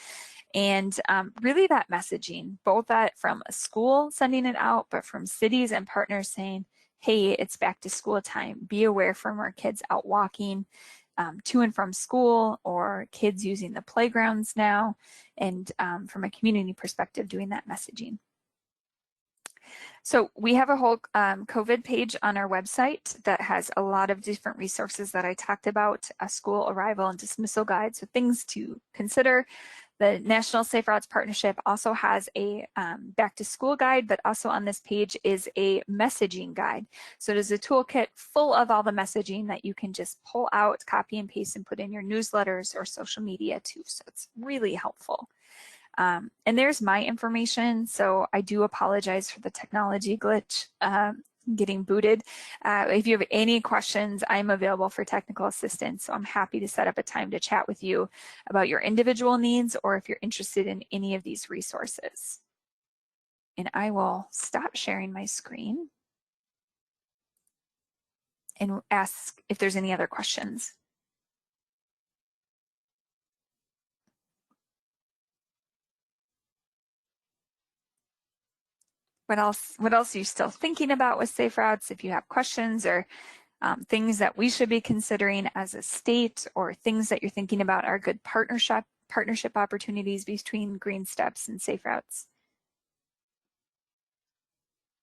And really that messaging, both that from a school sending it out, but from cities and partners saying, hey, it's back to school time. Be aware from our kids out walking to and from school or kids using the playgrounds now. And from a community perspective, doing that messaging. So we have a whole COVID page on our website that has a lot of different resources that I talked about, a school arrival and dismissal guide, so things to consider. The National Safe Routes Partnership also has a back to school guide, but also on this page is a messaging guide. So it is a toolkit full of all the messaging that you can just pull out, copy and paste and put in your newsletters or social media too. So it's really helpful. And there's my information. So I do apologize for the technology glitch getting booted. If you have any questions, I'm available for technical assistance. So I'm happy to set up a time to chat with you about your individual needs or if you're interested in any of these resources. And I will stop sharing my screen and ask if there's any other questions. What else are you still thinking about with Safe Routes? If you have questions or things that we should be considering as a state, or things that you're thinking about are good partnership opportunities between Green Steps and Safe Routes.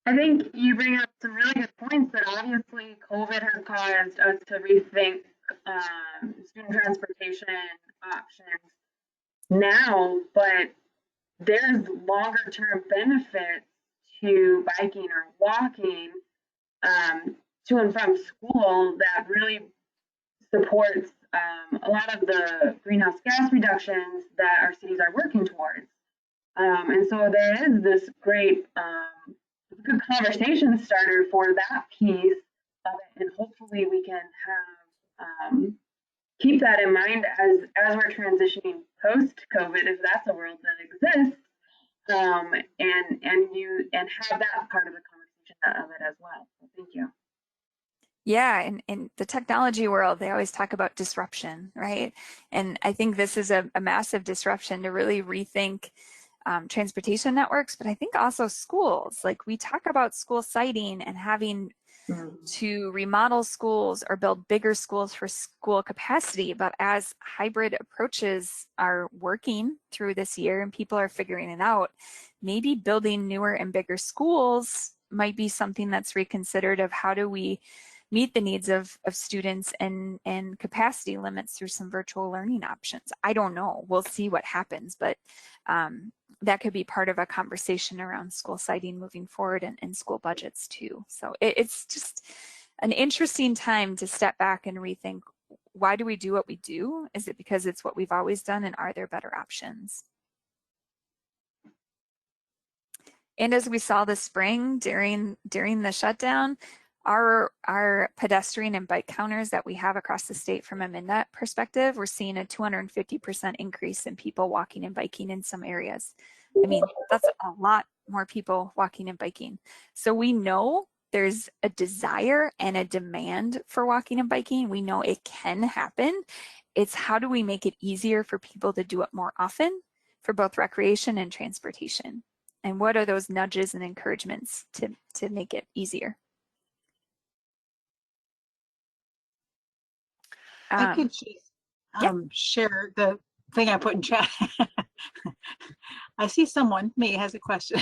I think you bring up some really good points that obviously COVID has caused us to rethink student transportation options now, but there's longer term benefits to biking or walking to and from school that really supports a lot of the greenhouse gas reductions that our cities are working towards. And so there is this great good conversation starter for that piece of it, and hopefully we can have keep that in mind as we're transitioning post-COVID, if that's a world that exists, and have that part of the conversation of it as well. So thank you. Yeah, in the technology world, they always talk about disruption, right? And I think this is a massive disruption to really rethink transportation networks, but I think also schools. Like, we talk about school siting and having to remodel schools or build bigger schools for school capacity, but as hybrid approaches are working through this year and people are figuring it out, maybe building newer and bigger schools might be something that's reconsidered of how do we meet the needs of students and capacity limits through some virtual learning options. I don't know, we'll see what happens, but that could be part of a conversation around school siting moving forward and school budgets too. So it's just an interesting time to step back and rethink, why do we do what we do? Is it because it's what we've always done, and are there better options? And as we saw this spring during the shutdown, our pedestrian and bike counters that we have across the state from a MnDOT perspective, we're seeing a 250% increase in people walking and biking in some areas. I mean, that's a lot more people walking and biking. So we know there's a desire and a demand for walking and biking. We know it can happen. It's how do we make it easier for people to do it more often for both recreation and transportation? And what are those nudges and encouragements to make it easier? I could just share the thing I put in chat. I see someone, me, has a question.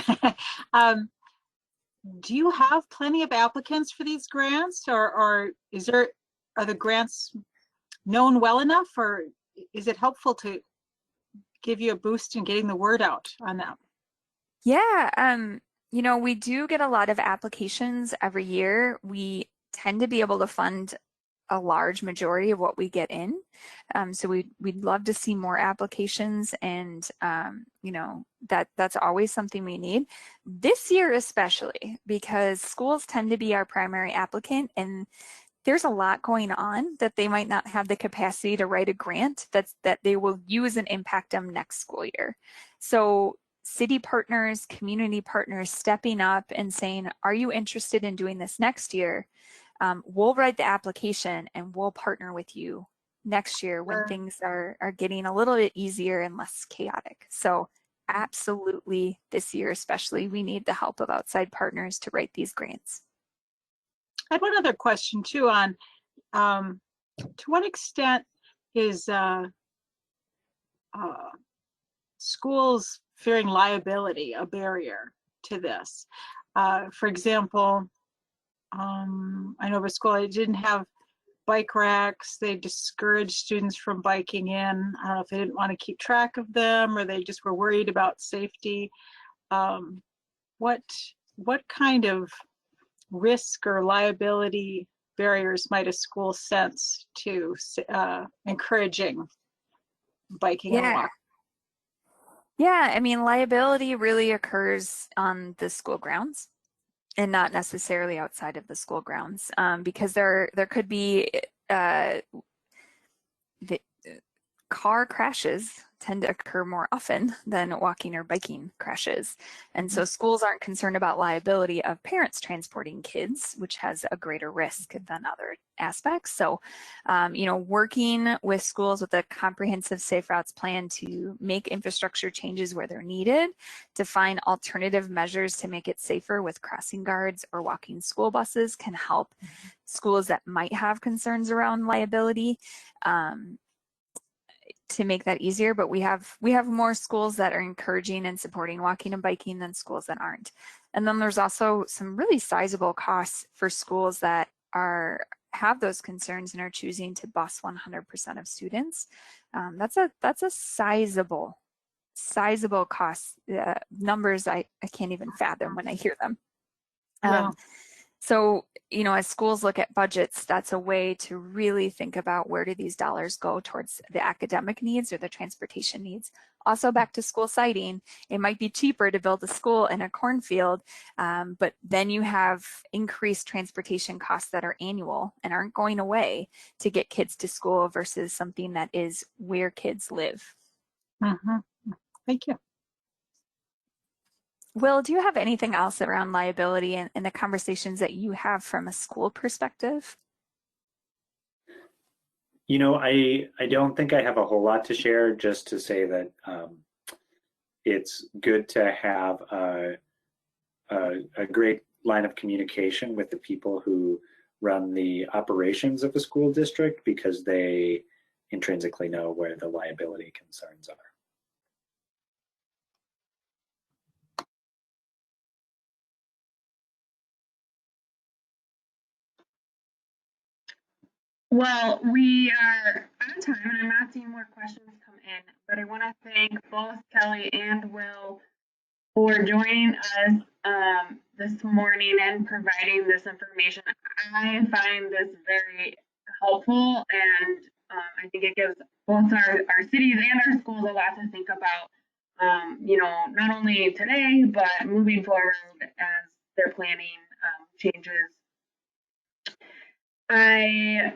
Do you have plenty of applicants for these grants, or are the grants known well enough, or is it helpful to give you a boost in getting the word out on that? Yeah, you know, we do get a lot of applications every year. We tend to be able to fund a large majority of what we get in. So we'd love to see more applications, and you know, that's always something we need. This year especially, because schools tend to be our primary applicant, and there's a lot going on that they might not have the capacity to write a grant that they will use and impact them next school year. So city partners, community partners stepping up and saying, are you interested in doing this next year? We'll write the application and we'll partner with you next year when things are getting a little bit easier and less chaotic. So absolutely, this year especially, we need the help of outside partners to write these grants. I have one other question too on to what extent is schools fearing liability a barrier to this? For example, I know of a school that didn't have bike racks. They discouraged students from biking in. I don't know if they didn't want to keep track of them, or they just were worried about safety. What kind of risk or liability barriers might a school sense to encouraging biking and walking? Yeah, I mean, liability really occurs on the school grounds. and not necessarily outside of the school grounds, because there could be the car crashes tend to occur more often than walking or biking crashes. And so schools aren't concerned about liability of parents transporting kids, which has a greater risk than other aspects. So, working with schools with a comprehensive safe routes plan to make infrastructure changes where they're needed, to find alternative measures to make it safer with crossing guards or walking school buses can help schools that might have concerns around liability to make that easier. But we have more schools that are encouraging and supporting walking and biking than schools that aren't. And then there's also some really sizable costs for schools that have those concerns and are choosing to bus 100% of students. That's a sizable cost. Numbers I can't even fathom when I hear them. Yeah. So, as schools look at budgets, that's a way to really think about where do these dollars go towards the academic needs or the transportation needs. Also, back to school siting, it might be cheaper to build a school in a cornfield, but then you have increased transportation costs that are annual and aren't going away to get kids to school versus something that is where kids live. Thank you. Will, do you have anything else around liability and the conversations that you have from a school perspective? I don't think I have a whole lot to share, just to say that it's good to have a great line of communication with the people who run the operations of a school district, because they intrinsically know where the liability concerns are. Well, we are out of time and I'm not seeing more questions come in, but I want to thank both Kelly and Will for joining us this morning and providing this information. I find this very helpful, and I think it gives both our cities and our schools a lot to think about, not only today, but moving forward as they're planning changes. I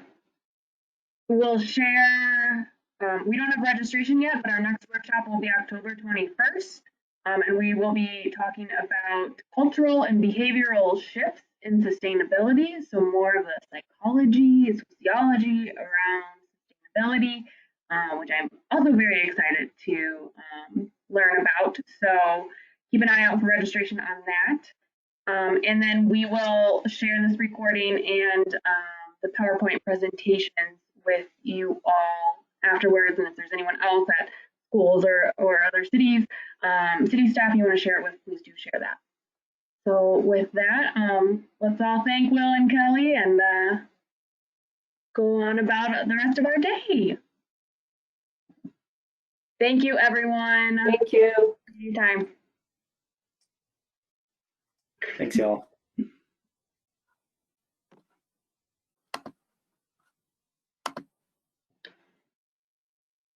will share, we don't have registration yet, but our next workshop will be October 21st. And we will be talking about cultural and behavioral shifts in sustainability. So more of the psychology, sociology around sustainability, which I'm also very excited to learn about. So keep an eye out for registration on that. And then we will share this recording and the PowerPoint presentations with you all afterwards. And if there's anyone else at schools or other cities, city staff you want to share it with, please do share that. So with that, let's all thank Will and Kelly and go on about the rest of our day. Thank you, everyone. Thank you. Anytime. Thanks, y'all.